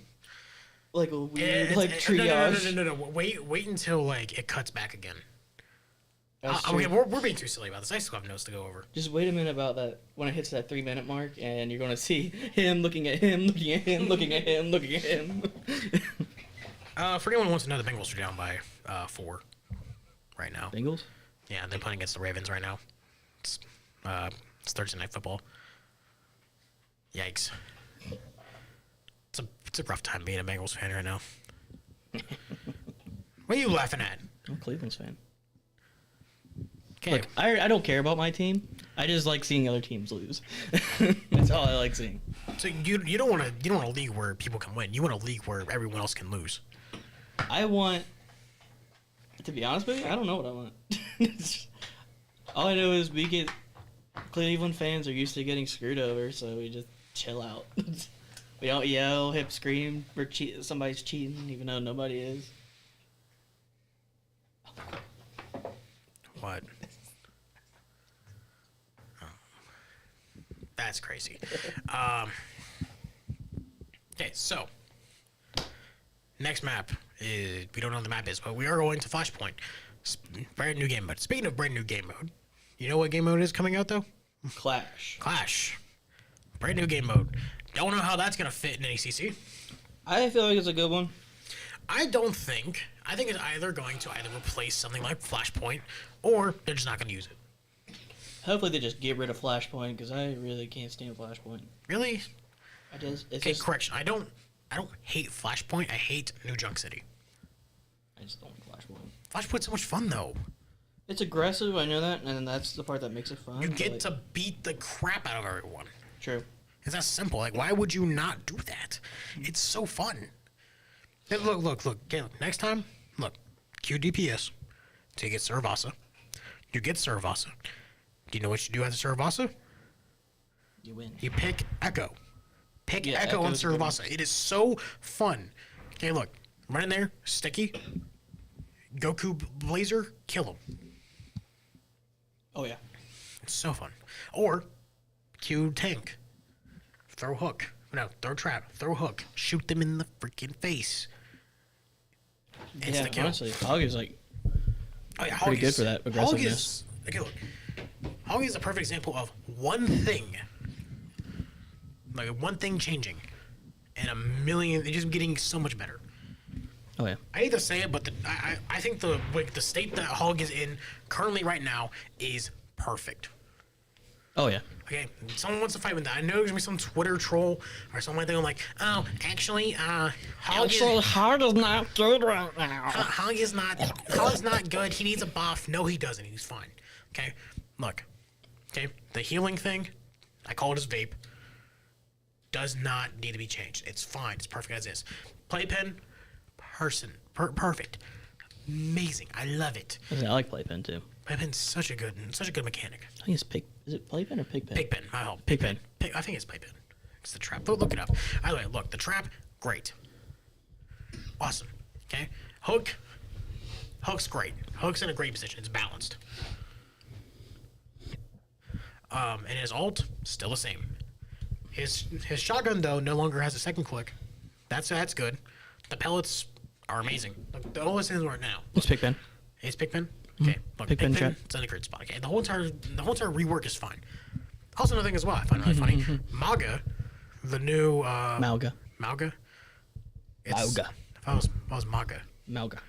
like a weird, It's- triage. No. Wait until like it cuts back again. That's Okay, true. we're being too silly about this. I still have notes to go over. Just wait a minute about that when it hits that 3-minute mark, and you're gonna see him looking at him, looking at him, looking at him, looking at him. For anyone who wants to know, the Bengals are down by 4 right now. Bengals? Yeah, they're playing against the Ravens right now. It's Thursday Night Football. Yikes. It's a rough time being a Bengals fan right now. What are you laughing at? I'm a Cleveland's fan. Okay. Look, I don't care about my team. I just like seeing other teams lose. That's all I like seeing. So you don't want a league where people can win. You want a league where everyone else can lose. I want, to be honest with you, I don't know what I want. All I know is Cleveland fans are used to getting screwed over, so we just chill out. We don't yell, hip scream, or somebody's cheating, even though nobody is. What? Oh. That's crazy. Okay, so next map is, we don't know what the map is, but we are going to Flashpoint. Brand new game mode. Speaking of brand new game mode, you know what game mode is coming out though? Clash. Brand new game mode. Don't know how that's gonna fit in ACC. I feel like it's a good one. I think it's either going to replace something like Flashpoint, or they're just not going to use it. Hopefully they just get rid of Flashpoint, because I really can't stand Flashpoint. Really? Correction. I don't hate Flashpoint. I hate New Junk City. I just don't like Flashpoint. Flashpoint's so much fun though. It's aggressive, I know that, and that's the part that makes it fun. You get to beat the crap out of everyone. True. It's that simple. Like, why would you not do that? It's so fun. Hey, look. Okay, look. Next time, look. QDPS. So you get Saravasa. You get Saravasa. Do you know what you do after Saravasa? You win. You pick Echo. Pick Yeah, Echo on Echo's good. Saravasa. It is so fun. Okay, look. Run in there. Sticky. Goku Blazer. Kill him. Oh, yeah. It's so fun. Or Q Tank. Throw hook. No, throw trap. Throw hook. Shoot them in the freaking face. Yeah, honestly, Hog is like Oh, yeah, pretty good for that aggressiveness. Hog is, okay, look. Hog is a perfect example of one thing. Like one thing changing. And a million, just getting so much better. Oh, yeah. I hate to say it, but I think the state that Hog is in currently right now is perfect. Oh, yeah. Okay, someone wants to fight with that. I know there's gonna be some Twitter troll or something like that. I'm like, oh, actually, Hog is not good right now. Hog is not good. He needs a buff. No, he doesn't. He's fine. Okay, look. Okay, the healing thing, I call it as vape. Does not need to be changed. It's fine. It's perfect as is. Playpen, perfect, amazing. I love it. I like Playpen, too. Playpen's such a good mechanic. I think it's Is it Playpen or Pigpen? Pigpen. I hope. Pigpen. I think it's Playpen. It's the trap. Look it up. By the way, look, the trap, great. Awesome. Okay? Hook's great. Hook's in a great position. It's balanced. And his ult, still the same. His shotgun, though, no longer has a second click. That's good. The pellets are amazing. Look, the whole things right now. It's Pigpen. It's Pigpen? Okay, look, Pigpen trap. it's in a great spot. Okay, the whole entire rework is fine. Also, another thing as well, I find really funny. Maga, the new Malga. Malga. Malga. If I was Maga. Malga.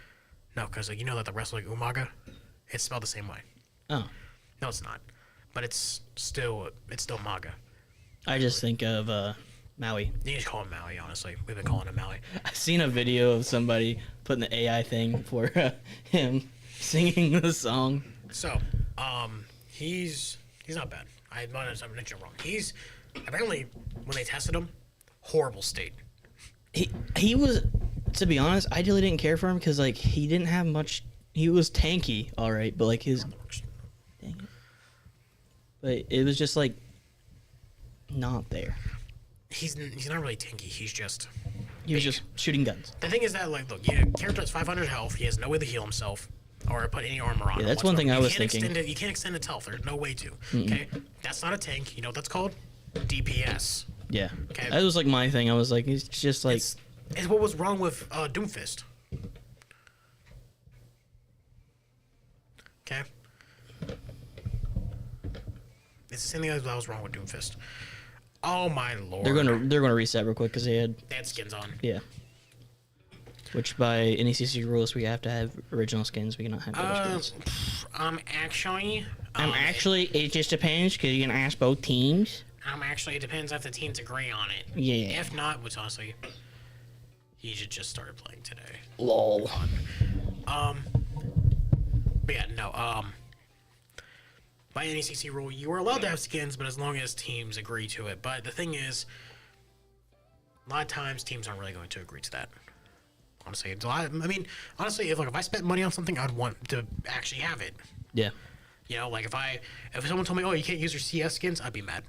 No, because you know that the wrestler Umaga, it's spelled the same way. Oh. No, it's not. But it's still Maga. I just think of Maui. You can just call him Maui. Honestly, we've been calling him Maui. I've seen a video of somebody putting the AI thing for him singing the song. So, he's not bad. I'm not wrong. He's apparently when they tested him, horrible state. He was, to be honest, I really didn't care for him because like he didn't have much. He was tanky, all right, but like his, dang it. But it was just like not there. He's not really tanky. He's just. He was just shooting guns. The thing is that like look, yeah, character has 500 health. He has no way to heal himself or put any armor on. Yeah, that's one thing I was thinking. You can't extend its health. There's no way to. Okay, that's not a tank. You know what that's called? DPS. Yeah. Okay. That was like my thing. I was like, it's just like. It's what was wrong with Doomfist. Okay. It's the same thing that was wrong with Doomfist. Oh my lord. They're gonna reset real quick because they had skins on. Yeah. Which by NECC rules we have to have original skins. We cannot have other skins. Actually, it just depends because you can ask both teams. Actually, it depends if the teams agree on it. Yeah. If not, which honestly, he should just started playing today. Lol. But yeah, no. By NECC rule, you are allowed to have skins, but as long as teams agree to it. But the thing is, a lot of times teams aren't really going to agree to that. Honestly, I mean, honestly, if I spent money on something, I'd want to actually have it. Yeah. You know, like if someone told me, "Oh, you can't use your CS skins," I'd be mad.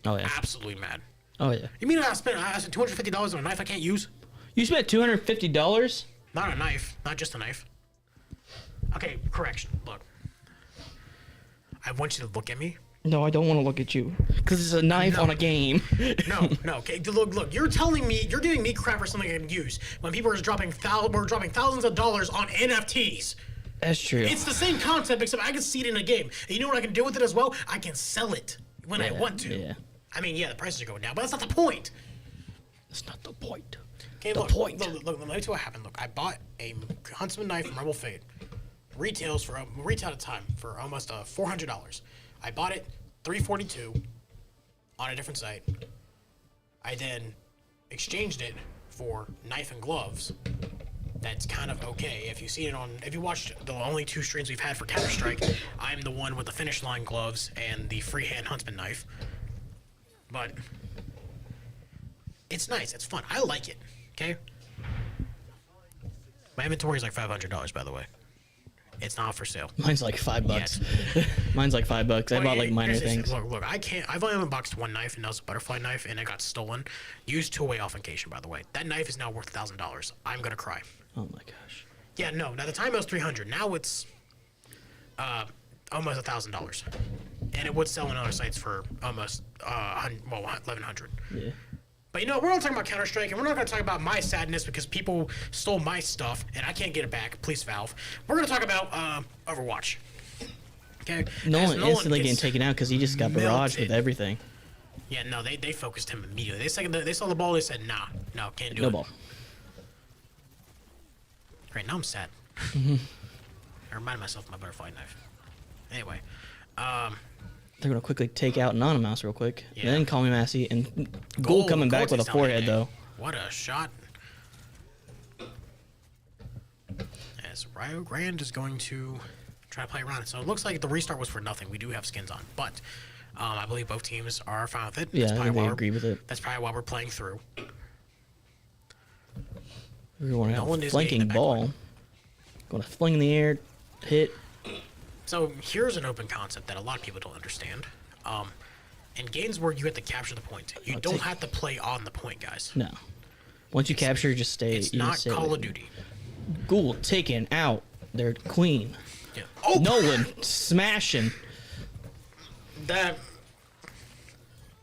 Oh yeah. Absolutely mad. Oh yeah. You mean I spent $250 on a knife I can't use? You spent $250? Not a knife, not just a knife. Okay, correction. Look, I want you to look at me. No, I don't want to look at you because it's a knife on a game. No. Okay, look. You're telling me you're giving me crap for something I can use when people are dropping thousands of dollars on NFTs. That's true. It's the same concept, except I can see it in a game. And you know what I can do with it as well? I can sell it when I want to. Yeah. I mean, yeah, the prices are going down, but that's not the point. That's not the point. Okay, look, look, let me tell you what happened. Look, I bought a Huntsman knife from Rebel Fade. Retail at a time for almost $400. I bought it $342 on a different site. I then exchanged it for knife and gloves. That's kind of okay. If you watched the only 2 streams we've had for Counter-Strike, I'm the one with the finish line gloves and the freehand Huntsman knife. But it's nice. It's fun. I like it. Okay. My inventory is like $500, by the way. It's not for sale. Mine's like $5. Mine's like $5. I bought like minor things. Look, I've only unboxed one knife, and that was a butterfly knife, and it got stolen. Used two-way authentication, by the way. That knife is now worth $1,000. I'm gonna cry. Oh my gosh. Yeah, no. Now the time it was $300. Now it's almost $1,000, and it would sell on other sites for almost $1,100. Yeah. But you know, we're not talking about Counter-Strike, and we're not going to talk about my sadness because people stole my stuff, and I can't get it back. Please, Valve. We're going to talk about Overwatch. Okay? Nolan instantly getting taken out because he just got barraged with everything. Yeah, no, they focused him immediately. They saw the ball, they said, nah, no, can't do it. No ball. Great, now I'm sad. I reminded myself of my butterfly knife. Anyway, they're gonna quickly take out Anonymous real quick. Yeah. Then call me Massey and Gold coming back with a forehead though. What a shot! As Rio Grande is going to try to play around it, so it looks like the restart was for nothing. We do have skins on, but I believe both teams are fine with it. Yeah, I think they agree with it. That's probably why we're playing through. We want to have a flanking ball. Going to fling in the air, hit. So here's an open concept that a lot of people don't understand. In games where you have to capture the point, you don't have to play on the point, guys. No. Once you capture, just stay. It's not Call of Duty. Ghoul taken out. Their queen. Yeah. Oh! Nolan smashing. That.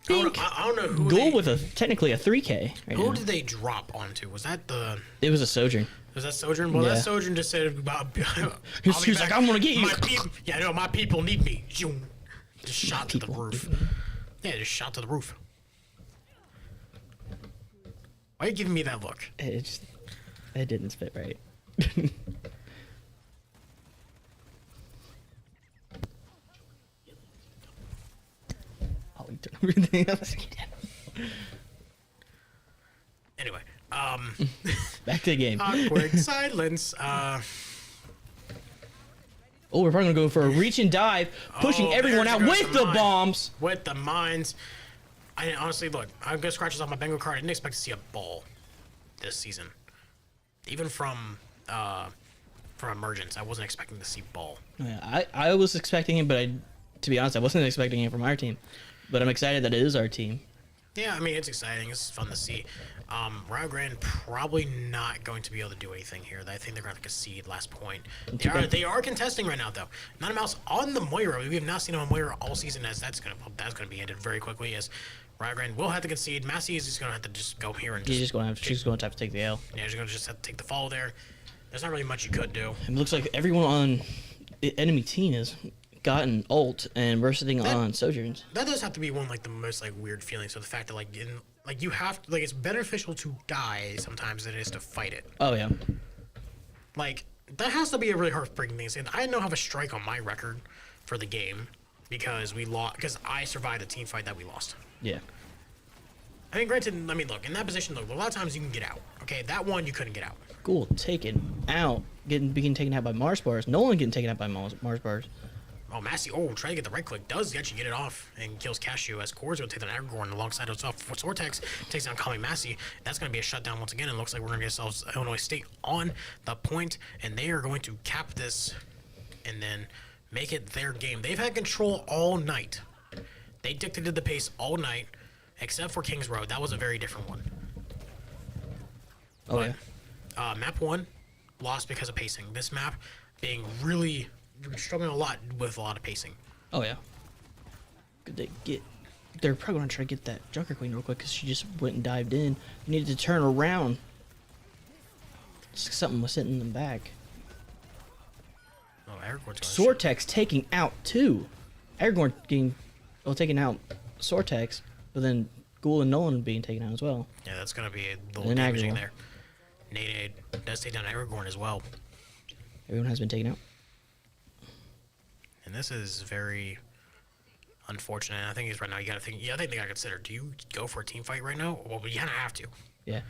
I don't know who. Ghoul with technically a 3K. Right who now. did they drop onto? Was that the? It was a Sojourn. Was that Sojourn? Well, Yeah. that Sojourn just said, He was like, I'm gonna get you. My people need me. Just shot to the roof. Yeah, just shot to the roof. Why are you giving me that look? It didn't fit right. Oh, he turned everything else. Anyway, back to the game. awkward silence. Oh, we're probably gonna go for a reach and dive, pushing everyone there out goes with the mine. bombs. With the mines. I honestly, look, I'm gonna scratch this off my bingo card. I didn't expect to see a ball this season. Even from Emergence, I wasn't expecting to see ball. Yeah, I was expecting it, but to be honest, I wasn't expecting it from our team. But I'm excited that it is our team. Yeah, I mean, it's exciting. It's fun to see. Rio Grande probably not going to be able to do anything here. I think they're going to concede last point. They are contesting right now, though. Not a mouse on the Moira. We have not seen him on Moira all season, as that's going to be ended very quickly. As Rio Grande will have to concede. Massey is just going to have to just go here and just. She's going to have to take the L. Yeah, she's going to just have to take the fall there. There's not really much you could do. It looks like everyone on the enemy team has gotten ult, and we're sitting on Sojourns. That does have to be one of, like, the most, like, weird feelings. So the fact that, like, you have to, like, it's beneficial to die sometimes than it is to fight it. Oh yeah. Like, that has to be a really heartbreaking thing. And I now have a strike on my record for the game because I survived a team fight that we lost. Yeah. I mean, granted, I mean, look, in that position, look, a lot of times you can get out. Okay, that one you couldn't get out. Ghoul taken out, being taken out by Mars bars. Nolan getting taken out by Mars bars. Oh, Massey, trying to get the right click, does actually get it off and kills Cashew as Core's going to take down Aragorn alongside himself. Sortex takes down Kami Massey. That's going to be a shutdown once again. It looks like we're going to get ourselves Illinois State on the point, and they are going to cap this and then make it their game. They've had control all night. They dictated the pace all night, except for Kings Road. That was a very different one. Oh, yeah. Map 1 lost because of pacing. This map being really struggling a lot with a lot of pacing. Oh yeah. Could they get? They're probably gonna try to get that Junker Queen real quick because she just went and dived in. They needed to turn around. Something was hitting them back. Oh, Aragorn's Sortex taking out two. Aragorn taking out Sortex, but then Ghoul and Nolan being taken out as well. Yeah, that's gonna be a little damaging there. Nade does take down Aragorn as well. Everyone has been taken out. And this is very unfortunate. I think right now you gotta think. Yeah, I think they gotta consider. Do you go for a team fight right now? Well, you kind of have to. Yeah.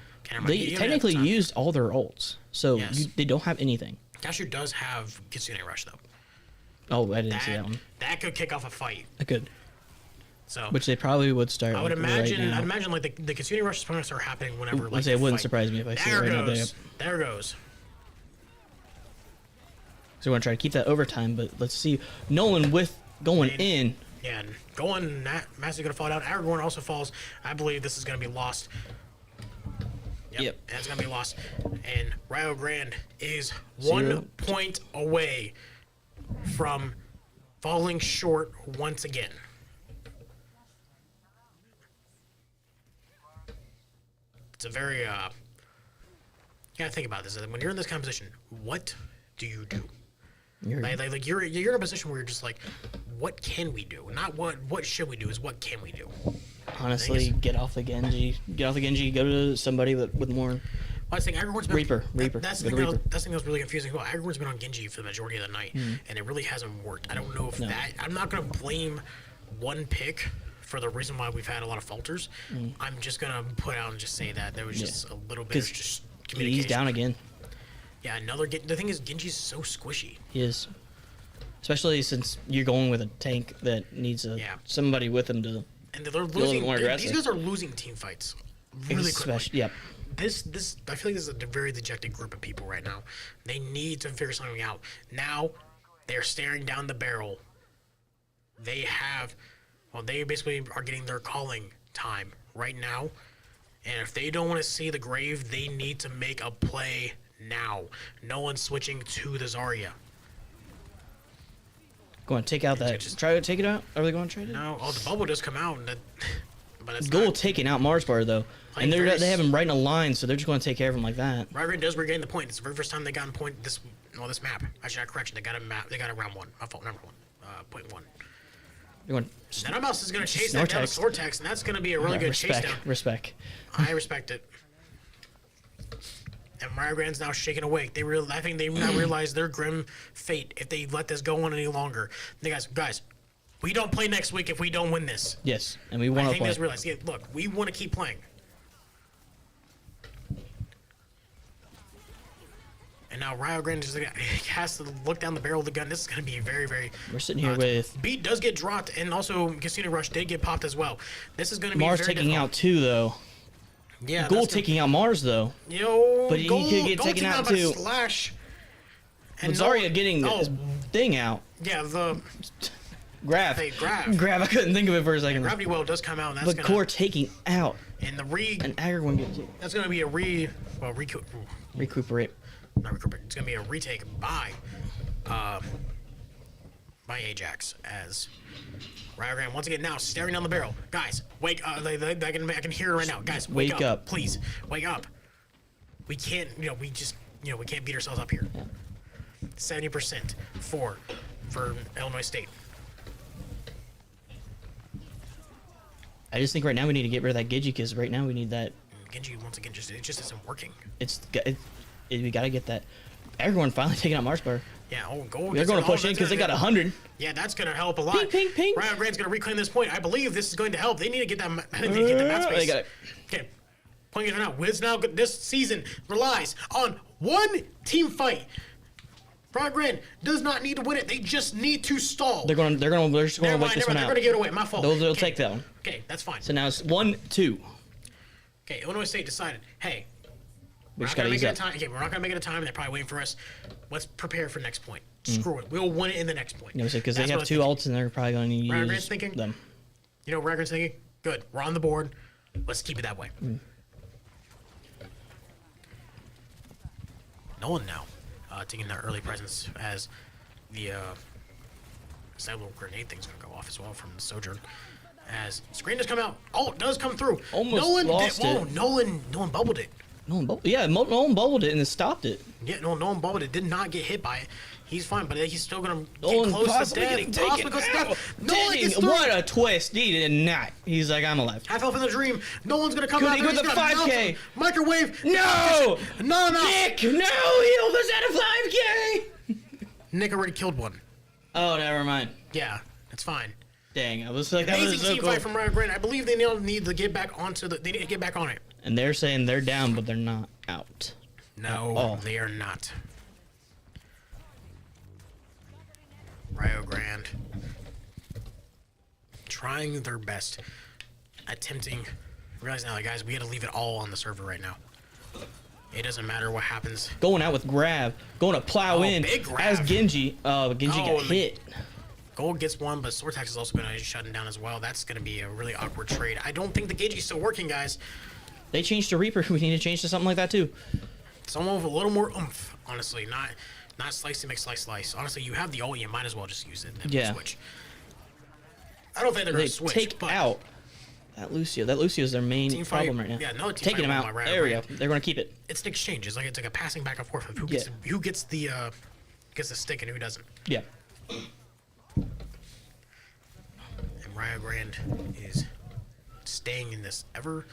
They technically used all their ults, so yes. they don't have anything. Cashew does have Kitsune Rush though. Oh, I didn't see that one. That could kick off a fight. I could. So. Which they probably would start. I would imagine. Right now. I'd imagine like the Kitsune Rush is going to start happening whenever. Like it wouldn't surprise me if I see it right now. There goes. So we're gonna try to keep that overtime, but let's see. Nolan going in. Yeah, and going. Massey's gonna fall down. Aragorn also falls. I believe this is gonna be lost. Yep. That's gonna be lost. And Rio Grande is 1 point away from falling short once again. It's a very you gotta think about this. When you're in this kind of position, what do you do? You're in a position where you're just like, what can we do? Not what should we do, is what can we do? Honestly, get off the Genji. Go to somebody with more. Well, I think Aragorn's been Reaper. That's the thing that was really confusing. Well, Aragorn's been on Genji for the majority of the night, and it really hasn't worked. I don't know if that. I'm not gonna blame one pick for the reason why we've had a lot of falters. I'm just gonna put out and just say that there was just a little bit of just communication. He's down again. Yeah, the thing is, Genji's so squishy. He is. Especially since you're going with a tank that needs somebody with him to. And they're losing. These guys are losing team fights really quickly. Yep. This I feel like this is a very dejected group of people right now. They need to figure something out. Now, they're staring down the barrel. They basically are getting their calling time right now. And if they don't want to see the grave, they need to make a play now. No one's switching to the Zarya. Go on, take out that. Try to take it out. Are they going to try it? No. Oh, the bubble does come out, but it's Ghoul taking out Mars bar though, and they have him right in a line, so they're just going to take care of him like that. Rio Grande does regain the point. It's the very first time they got a point this map. Actually, correction. They got a map. They got a round one. My fault. Number one. Point one. Nanomouse is going to chase that down with Sortex, and that's going to be a really good chase down. Respect. I respect it. And Rio Grande's now shaking awake. I think they now realize their grim fate if they let this go on any longer. Guys, we don't play next week if we don't win this. Yes, and we want to play. I think they just realize, look, we want to keep playing. And now Rio Grande just has to look down the barrel of the gun. This is going to be very, very... We're sitting here with Beat does get dropped, and also Casino Rush did get popped as well. This is going to be Mars very taking difficult. out 2 though. Yeah, Ghoul that's taking out Mars though. Yo, But he Ghoul- could get Ghoul taken out by too. Slash. And But Zarya getting oh, this thing out. yeah, the Grab. Grab. I couldn't think of it for a second. Gravity Well does come out, and that's But gonna... Core taking out. And the An aggro one gets That's going to be a recuperate. not recuperate. It's going to be a retake by Ajax as Rio Grande once again now staring down the barrel. Guys, wake up! I can hear it right now. Guys, wake up, please, wake up. We can't, we can't beat ourselves up here. 70% for Illinois State. I just think right now we need to get rid of that Gigi because right now we need that. Genji once again it just isn't working. We gotta get that. Everyone finally taking out Mars Bar. Yeah, Gold. They're going to push in because they got 100. Yeah, that's going to help a lot. Pink, pink, pink. Rio Grande's going to reclaim this point. I believe this is going to help. They need to get that. They need to get the match space. They got it. Okay, pointing it out. Wiz now this season relies on one team fight. Rio Grande does not need to win it. They just need to stall. They're just going to wait this one out. They're going to give it away. My fault. They'll Okay. take that one. Okay, that's fine. So now it's 1-2. Okay, Illinois State decided, hey, We we're just not gotta gonna use make it a that. time. Okay, we're not gonna make it a time. They're probably waiting for us. Let's prepare for next point. Screw it. We'll win it in the next point. Because they That's have what 2 I'm ults and they're probably going to Rio Grande's use thinking? them. You know what Rio Grande's thinking? Good. We're on the board. Let's keep it that way. Nolan now taking that early presence as the cyber grenade thing's gonna go off as well from the Sojourn. As screen does come out. Oh, it does come through. Almost Nolan lost Whoa, it. Nolan bubbled it. Nolan bubbled it and then stopped it. Yeah, Nolan bubbled it. Did not get hit by it. He's fine, but he's still gonna Nolan get close to possibly death. getting taken Possibly close to out. death. Nolan Dang, gets through. what a twist. He did not. He's like, I'm alive. Half health in the dream. Nolan's gonna come Could out he there. go He's with gonna the mount 5K? him. Microwave. No! No. Nick, no! He almost had a 5K! Nick already killed one. Oh, never mind. Yeah, that's fine. Dang, I was like, that Amazing was so team cool. fight from Rio Grande. I believe they now need to get back onto the. They need to get back on it. And they're saying they're down, but they're not out. No, Oh. they are not. Rio Grande trying their best, attempting. Realize now, guys, we got to leave it all on the server right now. It doesn't matter what happens. Going out with grab, going to plow in big grab. as Genji. Genji got and hit. Gold gets one, but Sortax is also going to shut him down as well. That's going to be a really awkward trade. I don't think the Genji's still working, guys. They changed to Reaper. We need to change to something like that too. Someone with a little more oomph, honestly. Not slice to make slice. Honestly, you have the ult, you might as well just use it and Yeah. switch. I don't think they're going They to switch. take but out that Lucio. That Lucio is their main Team fight- problem right now. yeah, no, team Taking fight him won out. by Rio There we go. Grande. They're going to keep it. It's an exchange. It's like a passing back and forth of who gets the stick and who doesn't. Yeah. And Rio Grande is staying in this ever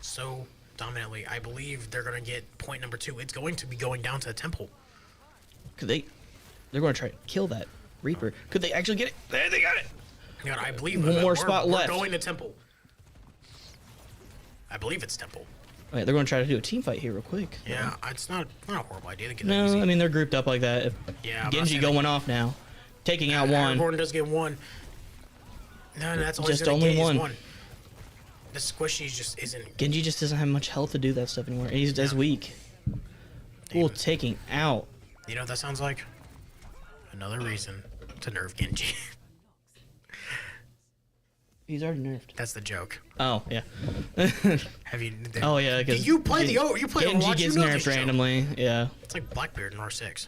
so dominantly. I believe they're going to get point number 2. It's going to be going down to the temple. Could they're going to try to kill that Reaper. Could they actually get it? There, they got it. God, I believe One more we're- spot we're left. going to temple. I believe it's temple. Wait, they're going to try to do a team fight here real quick. Yeah, it's not a horrible idea to get that No, easy. I mean, they're grouped up like that. If Yeah, I'm not Genji saying going off now. Taking out one. Gordon does get one. No, that's all Just he's gonna only get is one. one. The squishy just isn't. Genji just doesn't have much health to do that stuff anymore. He's as weak. Cool, taking out. You know what that sounds like? Another reason to nerf Genji. He's already nerfed. That's the joke. Oh, yeah. Have you? Oh, yeah, because You play you play Genji Overwatch, gets you know nerfed this joke. randomly. Yeah. It's like Blackbeard in R6.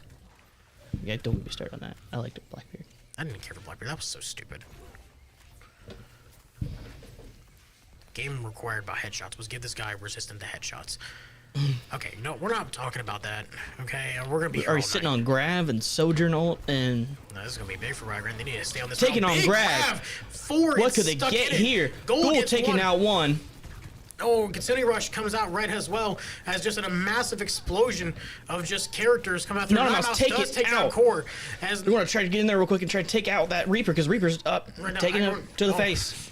Yeah, don't get me started on that. I liked it, Blackbeard. I didn't care for Blackbeard. That was so stupid. Game required by headshots was give this guy resistant to headshots. Okay, no, we're not talking about that. Okay, we're gonna be We're here already all sitting night. on Grav and Sojourn ult and No, this is gonna be big for Rio Grande. They need to stay on this. Taking route. on Big Grav. grab. 4 what is could they stuck get in it. here? Gold Gold gets taking one. out one. Oh, Considering Rush comes out right as well as just a massive explosion of just characters come out through. None of us take does it take out. Core as We want to try to get in there real quick and try to take out that Reaper because Reaper's up, Right now, taking I it don't- to the oh. face.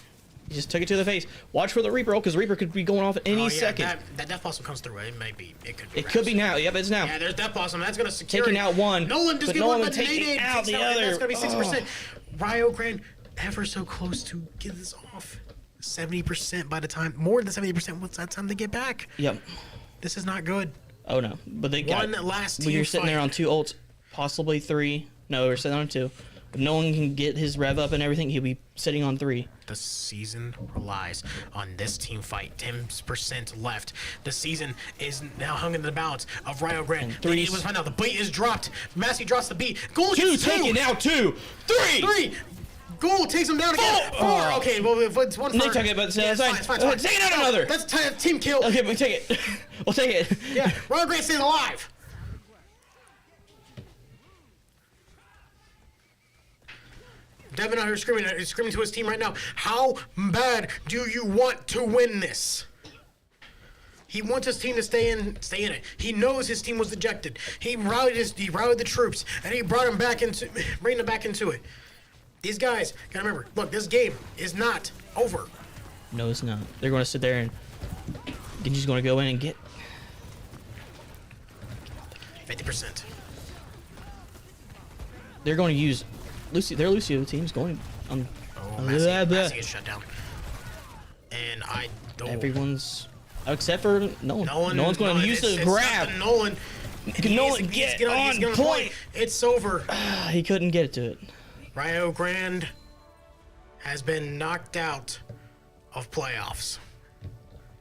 He just took it to the face. Watch for the Reaper, because Reaper could be going off at any second. That Death Blossom comes through. It may be. It could be. It could be now. Yep, it's now. Yeah, there's Death Blossom. That's gonna secure. Taking it. out one. Nolan just but get Nolan one, but taking Nate out the other. That's gonna be 60%. Rio Grande ever so close to get this off. 70% by the time, more than 70%. What's that time to get back? Yep. This is not good. Oh no, but they got One last When team you're sitting there fight. on 2 ults, possibly 3. No, we're sitting on 2. If no one can get his rev up and everything, he'll be sitting on 3. The season relies on this team fight. 10% left. The season is now hung in the balance of Rio Grande. And three- It was found out. The bait is dropped. Massey drops the beat. Goal 2 gets taken out 2, 3. 3. Goal takes him down again. 4. Oh. Okay, well, if it's one Nick for... took it, but Yeah, it's fine. It's fine. Take it out another. That's team kill. Okay, we take it. We'll take it. Yeah, Rio Grande stays alive. Devin out here screaming to his team right now. How bad do you want to win this? He wants his team to stay in it. He knows his team was ejected. He rallied the troops, and he brought them back into it. These guys gotta remember. Look, this game is not over. No, it's not. They're going to sit there and Genji's going to go in and get 50%. They're going to use their Lucio team's going on. Oh, Massey gets shut down. And Everyone's except for Nolan. Nolan's going to use the it's grab. not Nolan. Nolan get on point. It's over. He couldn't get it to it. Rio Grande has been knocked out of playoffs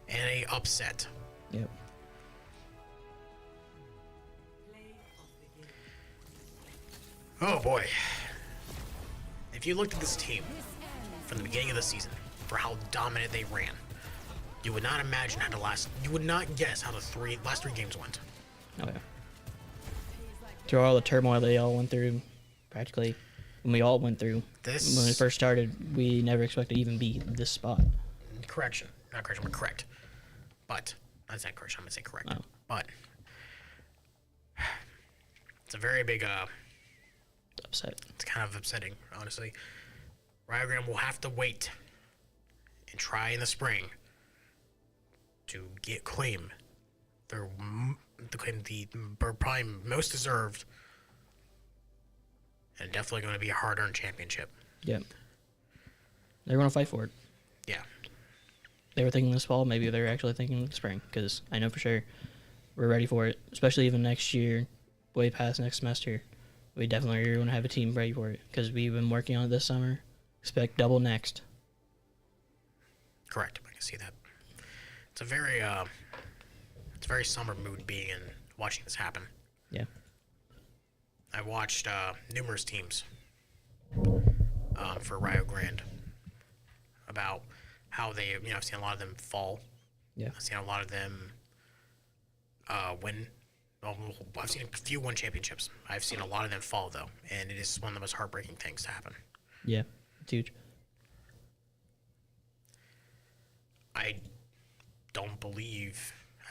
in a upset. Yep. Oh boy. If you looked at this team from the beginning of the season for how dominant they ran, you would not imagine how you would not guess how the last 3 games went. Oh yeah. Through all the turmoil they all went through, practically, when we all went through, when it first started, we never expected to even be this spot. Not correction, but correct. But, that's not correction, I'm gonna say correct. Oh. But, it's a very big, Upset. it's kind of upsetting, honestly. Rio Grande will have to wait and try in the spring to claim the probably most deserved and definitely going to be a hard-earned championship. Yep. They're going to fight for it. Yeah. They were thinking this fall, maybe they're actually thinking the spring, because I know for sure we're ready for it, especially even next year, way past next semester. We definitely are going to have a team ready for it, because we've been working on it this summer. Expect double next. Correct. I can see that. It's a very summer mood being in watching this happen. Yeah. I watched numerous teams for Rio Grande about how they, I've seen a lot of them fall. Yeah. I've seen a lot of them win. Well, I've seen a few win championships. I've seen a lot of them fall, though, and it is one of the most heartbreaking things to happen. Yeah. It's huge.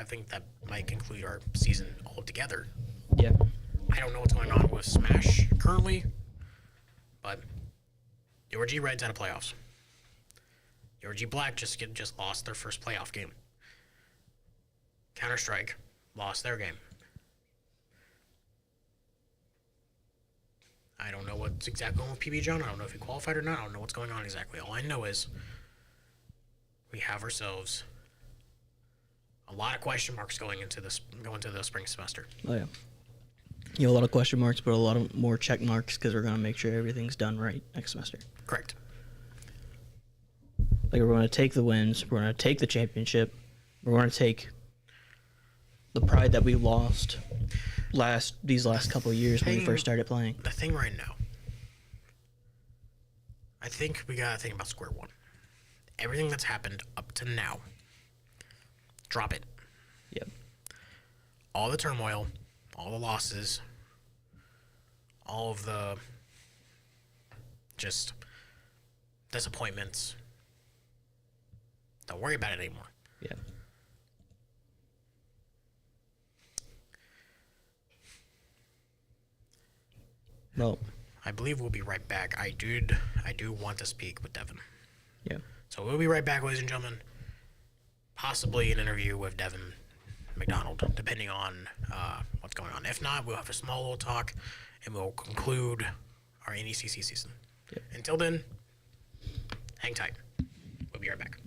I think that might conclude our season altogether. Yeah. I don't know what's going on with Smash currently, but the ORG Reds out of playoffs. The ORG Black just lost their first playoff game. Counter-Strike lost their game. I don't know what's exactly going on with PB John. I don't know if he qualified or not. I don't know what's going on exactly. All I know is we have ourselves a lot of question marks going into the spring semester. Oh, yeah. You have a lot of question marks, but a lot of more check marks, because we're going to make sure everything's done right next semester. Correct. Like, we're going to take the wins. We're going to take the championship. We're going to take the pride that we lost these last couple of years when we first started playing. The thing right now, I think we got to think about square one. Everything that's happened up to now, drop it. Yep. All the turmoil, all the losses, all of the just disappointments. Don't worry about it anymore. Yeah. Well, I believe we'll be right back. I do want to speak with Devin. yeah. So we'll be right back, ladies and gentlemen. Possibly an interview with Devin McDonald, depending on what's going on. If not, we'll have a small little talk, and we'll conclude our NECC season. Yep. Until then, hang tight. We'll be right back.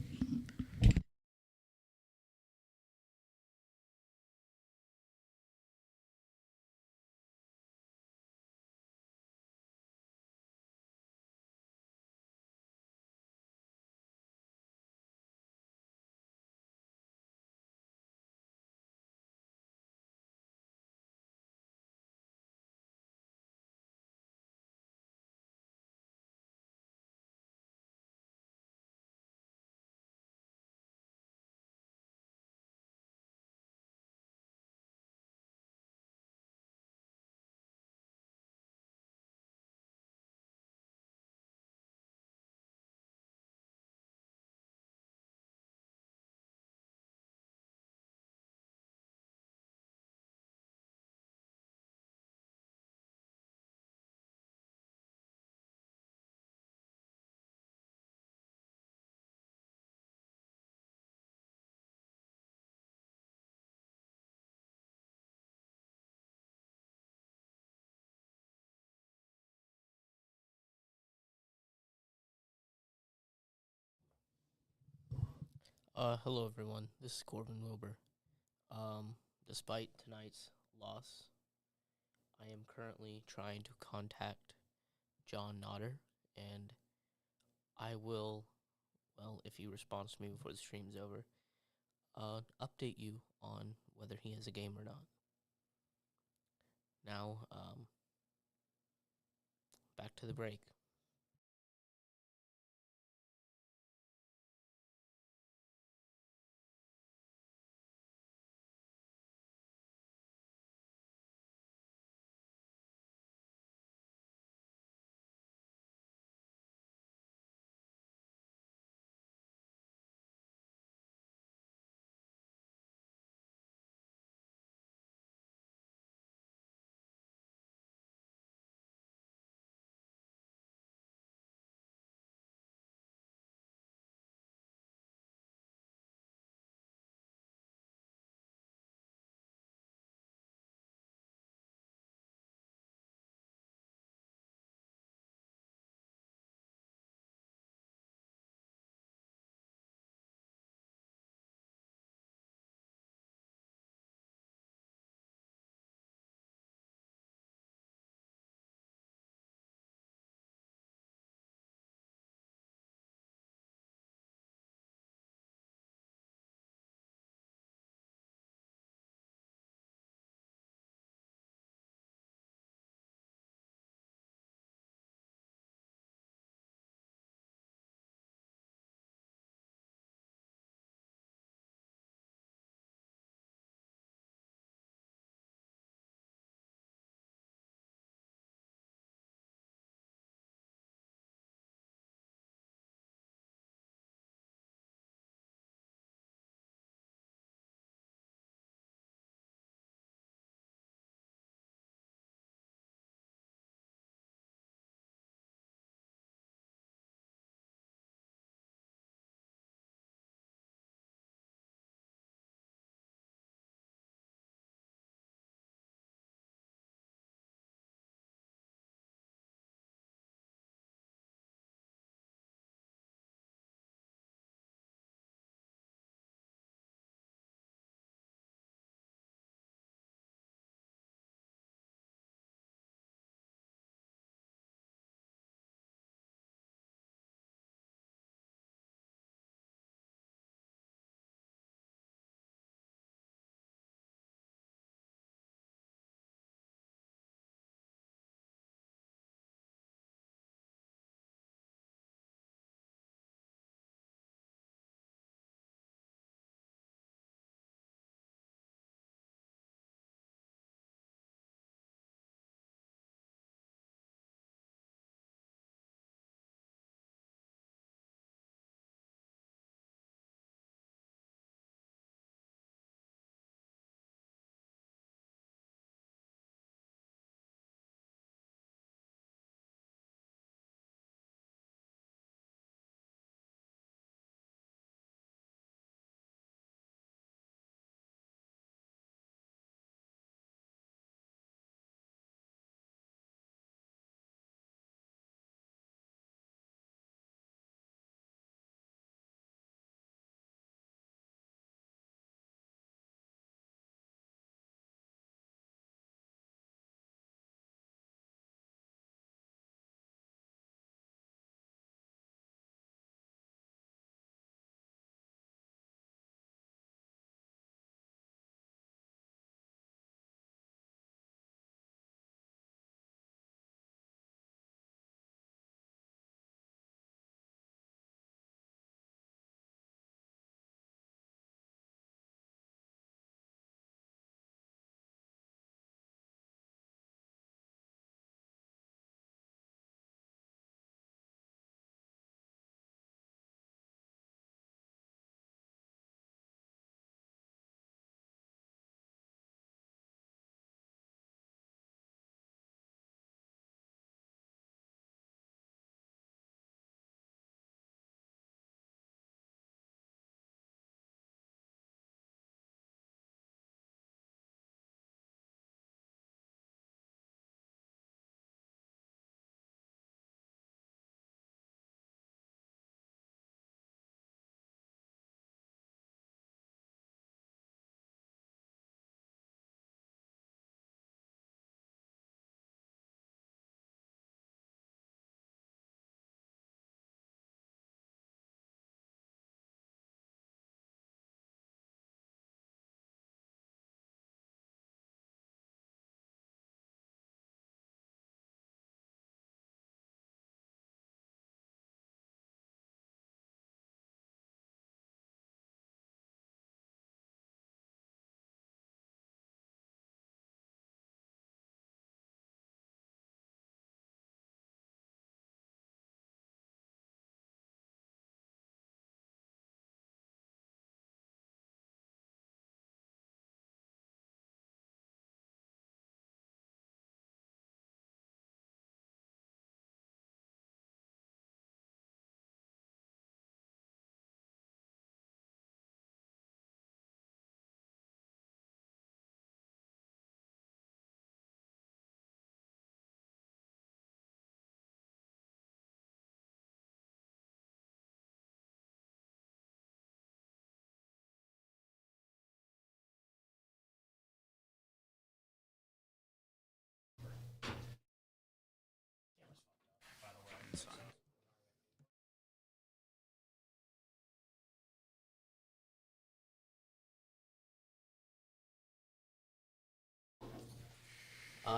Hello everyone. This is Corbin Wilbur. Despite tonight's loss, I am currently trying to contact John Nodder, and I will, well, if he responds to me before the stream's over, update you on whether he has a game or not. Now, back to the break.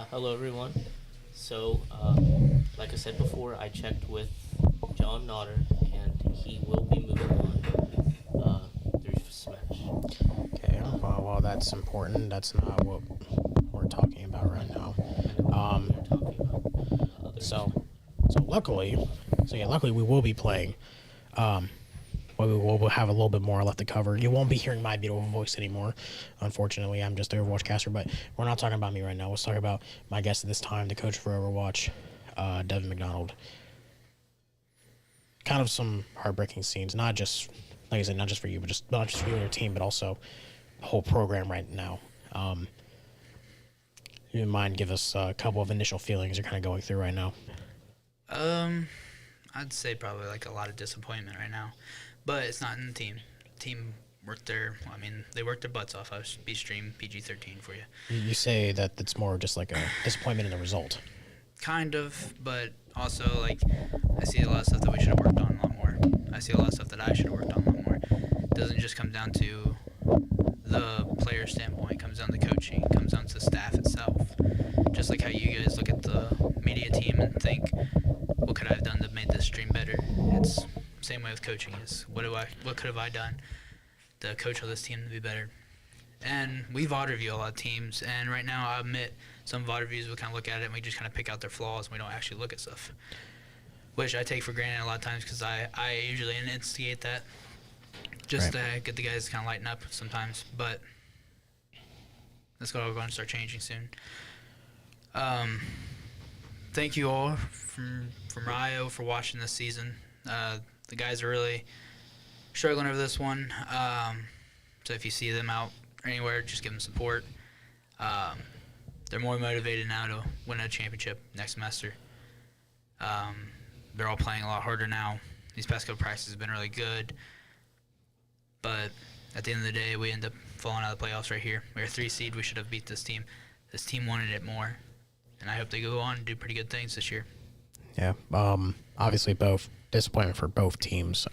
Hello, everyone. So, like I said before, I checked with John Nodder, and he will be moving on through Smash. Okay, well, that's important. That's not what we're talking about right now. We're talking about others. So luckily we will be playing. But we will have a little bit more left to cover. You won't be hearing my beautiful voice anymore. Unfortunately, I'm just the Overwatch caster, but we're not talking about me right now. Let's talk about my guest at this time, the coach for Overwatch, Devin McDonald. Kind of some heartbreaking scenes, not just, like I said, not just for you, but not just for you and your team, but also the whole program right now. You mind give us a couple of initial feelings you're kind of going through right now? I'd say probably like a lot of disappointment right now, but it's not in the team. Team worked they worked their butts off. I was stream PG-13 for you. You say that it's more just like a disappointment in the result. Kind of, but also like I see a lot of stuff that we should have worked on a lot more. I see a lot of stuff that I should have worked on a lot more. It doesn't just come down to the player standpoint. It comes down to coaching. It comes down to the staff itself. Just like how you guys look at the media team and think, what could I have done to make this stream better? It's the same way with coaching. Is what could have I done to coach this team to be better? And we VOD review a lot of teams, and right now I admit some VOD reviews we kind of look at it and we just kind of pick out their flaws and we don't actually look at stuff, which I take for granted a lot of times because I usually instigate that just to get the guys to kind of lighten up sometimes, but that's going to start changing soon. Thank you all from Rio for watching this season. The guys are really struggling over this one, so if you see them out anywhere, just give them support. They're more motivated now to win a championship next semester. They're all playing a lot harder now. These past couple practices have been really good, but at the end of the day, we end up falling out of the playoffs right here. We're a 3 seed. We should have beat this team. This team wanted it more, and I hope they go on and do pretty good things this year. Yeah, obviously both disappointment for both teams.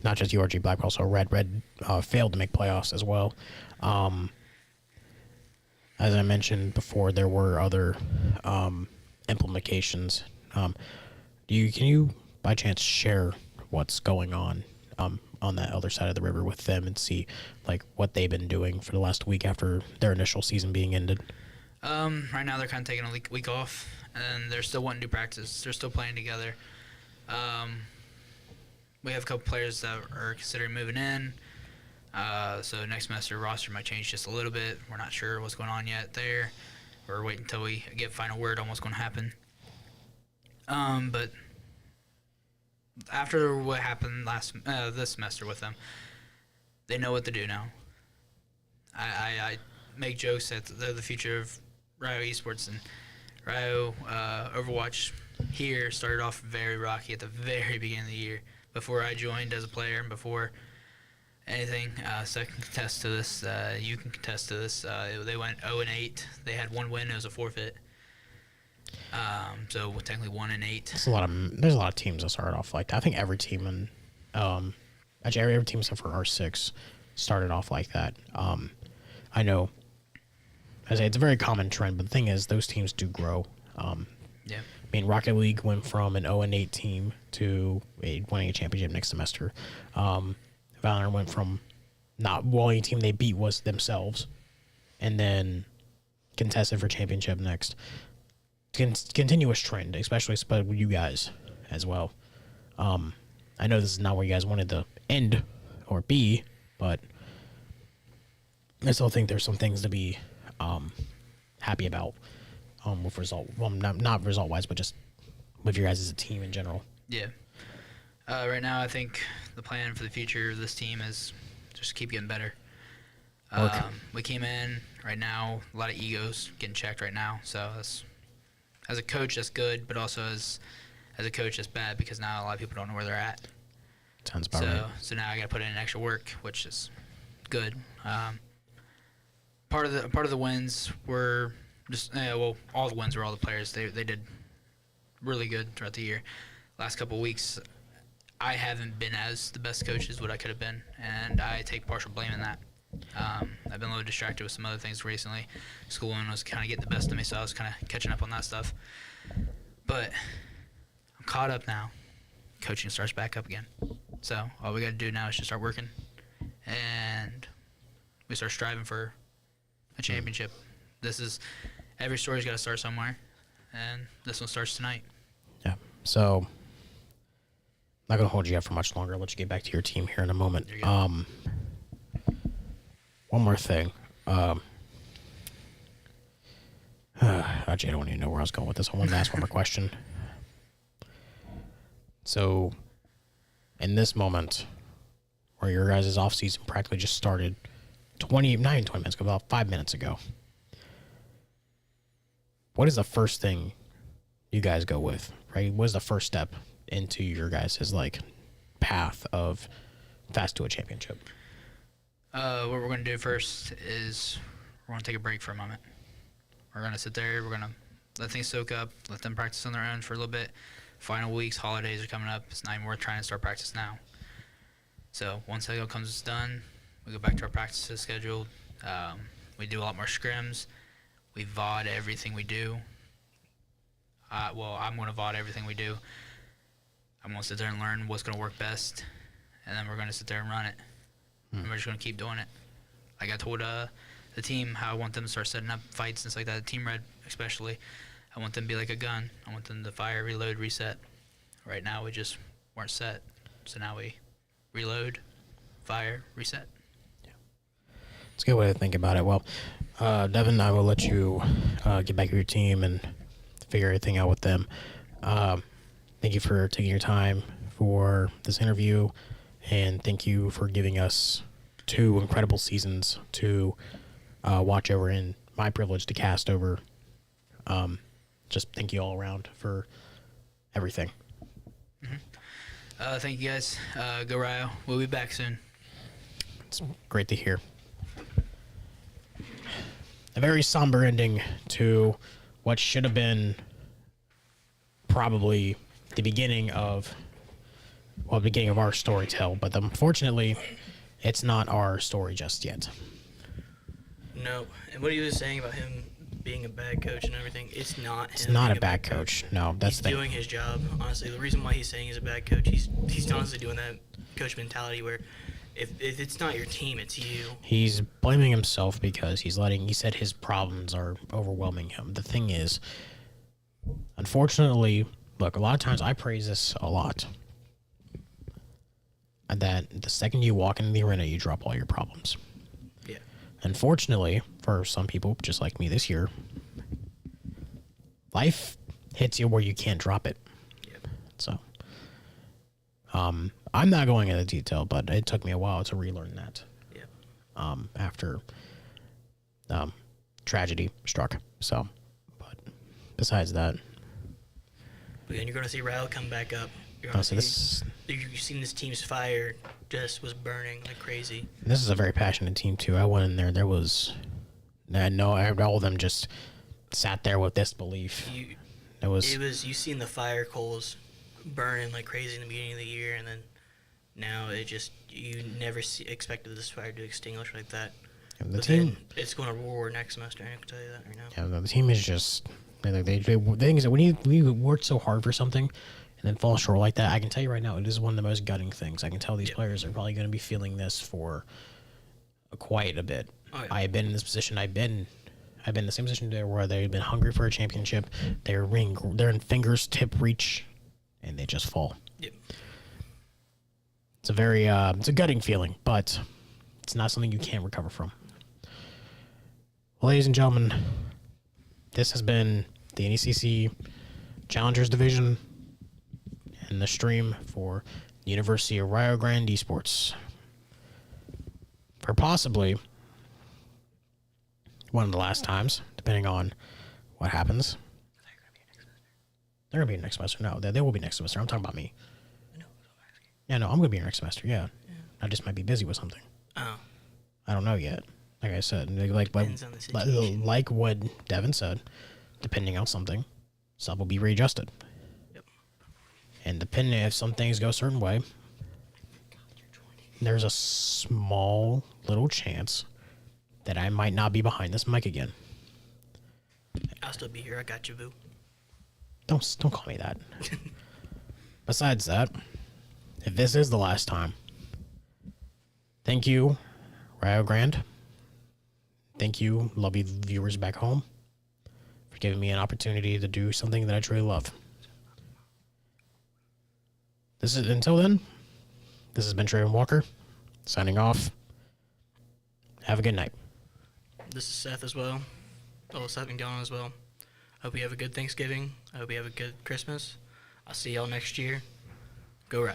Not just URG Black, but also Red. Red failed to make playoffs as well. As I mentioned before, there were other implications. Can you by chance share what's going on that other side of the river with them and see like what they've been doing for the last week after their initial season being ended? Right now they're kind of taking a week off, and they're still wanting to do practice. They're still playing together. We have a couple players that are considering moving in. So next semester roster might change just a little bit. We're not sure what's going on yet there. We're waiting until we get final word on what's going to happen. But after what happened this semester with them, they know what to do now. I make jokes that they're the future of Rio Esports, and Rio Overwatch here started off very rocky at the very beginning of the year. Before I joined as a player and before anything, so I can contest to this. You can contest to this. They went 0-8. They had 1 win. It was a forfeit. So technically 1-8. There's a lot of teams that started off like that. I think every team in actually every team except for R6 started off like that. I know. I say it's a very common trend, but the thing is, those teams do grow. Yeah. I mean, Rocket League went from an 0-8 team to winning a championship next semester. Valorant went from not winning a team they beat was themselves, and then contested for championship next. Continuous trend, especially with you guys as well. I know this is not where you guys wanted to end or be, but I still think there's some things to be happy about with result. Well, not result wise, but just with you guys as a team in general. Yeah. Right now, I think the plan for the future of this team is just keep getting better. We came in right now, a lot of egos getting checked right now. So as a coach, that's good, but also as a coach, that's bad because now a lot of people don't know where they're at. Sounds about right. So now I got to put in extra work, which is good. Part of the wins were just all the wins were all the players. They did really good throughout the year. Last couple of weeks, I haven't been as the best coach as what I could have been, and I take partial blame in that. I've been a little distracted with some other things recently. Schooling was kind of getting the best of me, so I was kind of catching up on that stuff. But I'm caught up now. Coaching starts back up again. So all we got to do now is just start working, and we start striving for a championship. Every story's got to start somewhere, and this one starts tonight. Yeah. So, not gonna hold you up for much longer. I'll let you get back to your team here in a moment. One more thing. Actually, I don't even know where I was going with this. I wanted to ask one more question. So, in this moment, where your guys' off-season practically just started, not even 20 minutes ago, about 5 minutes ago, what is the first thing you guys go with, right? What is the first step into your guys' like path of fast to a championship? What we're going to do first is we're going to take a break for a moment. We're going to sit there. We're going to let things soak up, let them practice on their own for a little bit. Final weeks, holidays are coming up. It's not even worth trying to start practice now. So once that comes done, we go back to our practices scheduled. We do a lot more scrims. We VOD everything we do. I'm going to VOD everything we do. I'm going to sit there and learn what's going to work best, and then we're going to sit there and run it. And we're just going to keep doing it. Like I told the team how I want them to start setting up fights and stuff like that. Team Red especially. I want them to be like a gun. I want them to fire, reload, reset. Right now we just weren't set. So now we reload, fire, reset. Yeah. It's a good way to think about it. Well, Devin, I will let you get back to your team and figure everything out with them. Thank you for taking your time for this interview, and thank you for giving us 2 incredible seasons to watch over, and my privilege to cast over. Just thank you all around for everything. Mm-hmm. Thank you guys. Go Ryo. We'll be back soon. It's great to hear. A very somber ending to what should have been probably the beginning of our story tell, but unfortunately, it's not our story just yet. No, and what he was saying about him being a bad coach and everything, it's not. It's not a bad coach. No, that's the thing. He's doing his job. Honestly, the reason why he's saying he's a bad coach, he's honestly doing that coach mentality where if it's not your team, it's you. He's blaming himself because he said his problems are overwhelming him. The thing is, unfortunately, look, a lot of times I praise this a lot, that the second you walk into the arena, you drop all your problems. Yeah. Unfortunately, for some people, just like me this year, life hits you where you can't drop it. Yep. So, I'm not going into detail, but it took me a while to relearn that. Yep. After tragedy struck. So, but besides that, but then you're going to see Ryle come back up. You're going to see you've seen this team's fire just was burning like crazy. This is a very passionate team too. I went in there. There was, all of them just sat there with disbelief. It was you seen the fire coals burning like crazy in the beginning of the year, and then now you never expected this fire to extinguish like that. The team, it's going to roar next semester. I can tell you that right now. Yeah, the team is just the thing is that when you work so hard for something and then fall short like that, I can tell you right now, it is one of the most gutting things. I can tell these players are probably going to be feeling this for quite a bit. Oh, yeah. I have been in this position. I've been in the same position there where they've been hungry for a championship. They're in fingers tip reach, and they just fall. Yep. It's a very it's a gutting feeling, but it's not something you can't recover from. Well, ladies and gentlemen, this has been the NECC Challengers Division and the stream for the University of Rio Grande Esports. For possibly one of the last times, depending on what happens. They're going to be next semester. No, they will be next semester. I'm talking about me. Yeah, no, I'm going to be here next semester. Yeah. I just might be busy with something. Oh. I don't know yet. Like I said, like what Devin said, depending on something, stuff will be readjusted. Yep. And depending if some things go a certain way, there's a small little chance that I might not be behind this mic again. I'll still be here. I got you, boo. Don't call me that. Besides that, if this is the last time, thank you, Rio Grande. Thank you, lovely viewers back home, for giving me an opportunity to do something that I truly love. Until then, this has been Trayvon Walker, signing off. Have a good night. This is Seth as well. Oh, Seth and Gone as well. Hope you have a good Thanksgiving. I hope you have a good Christmas. I'll see y'all next year. Go Rio.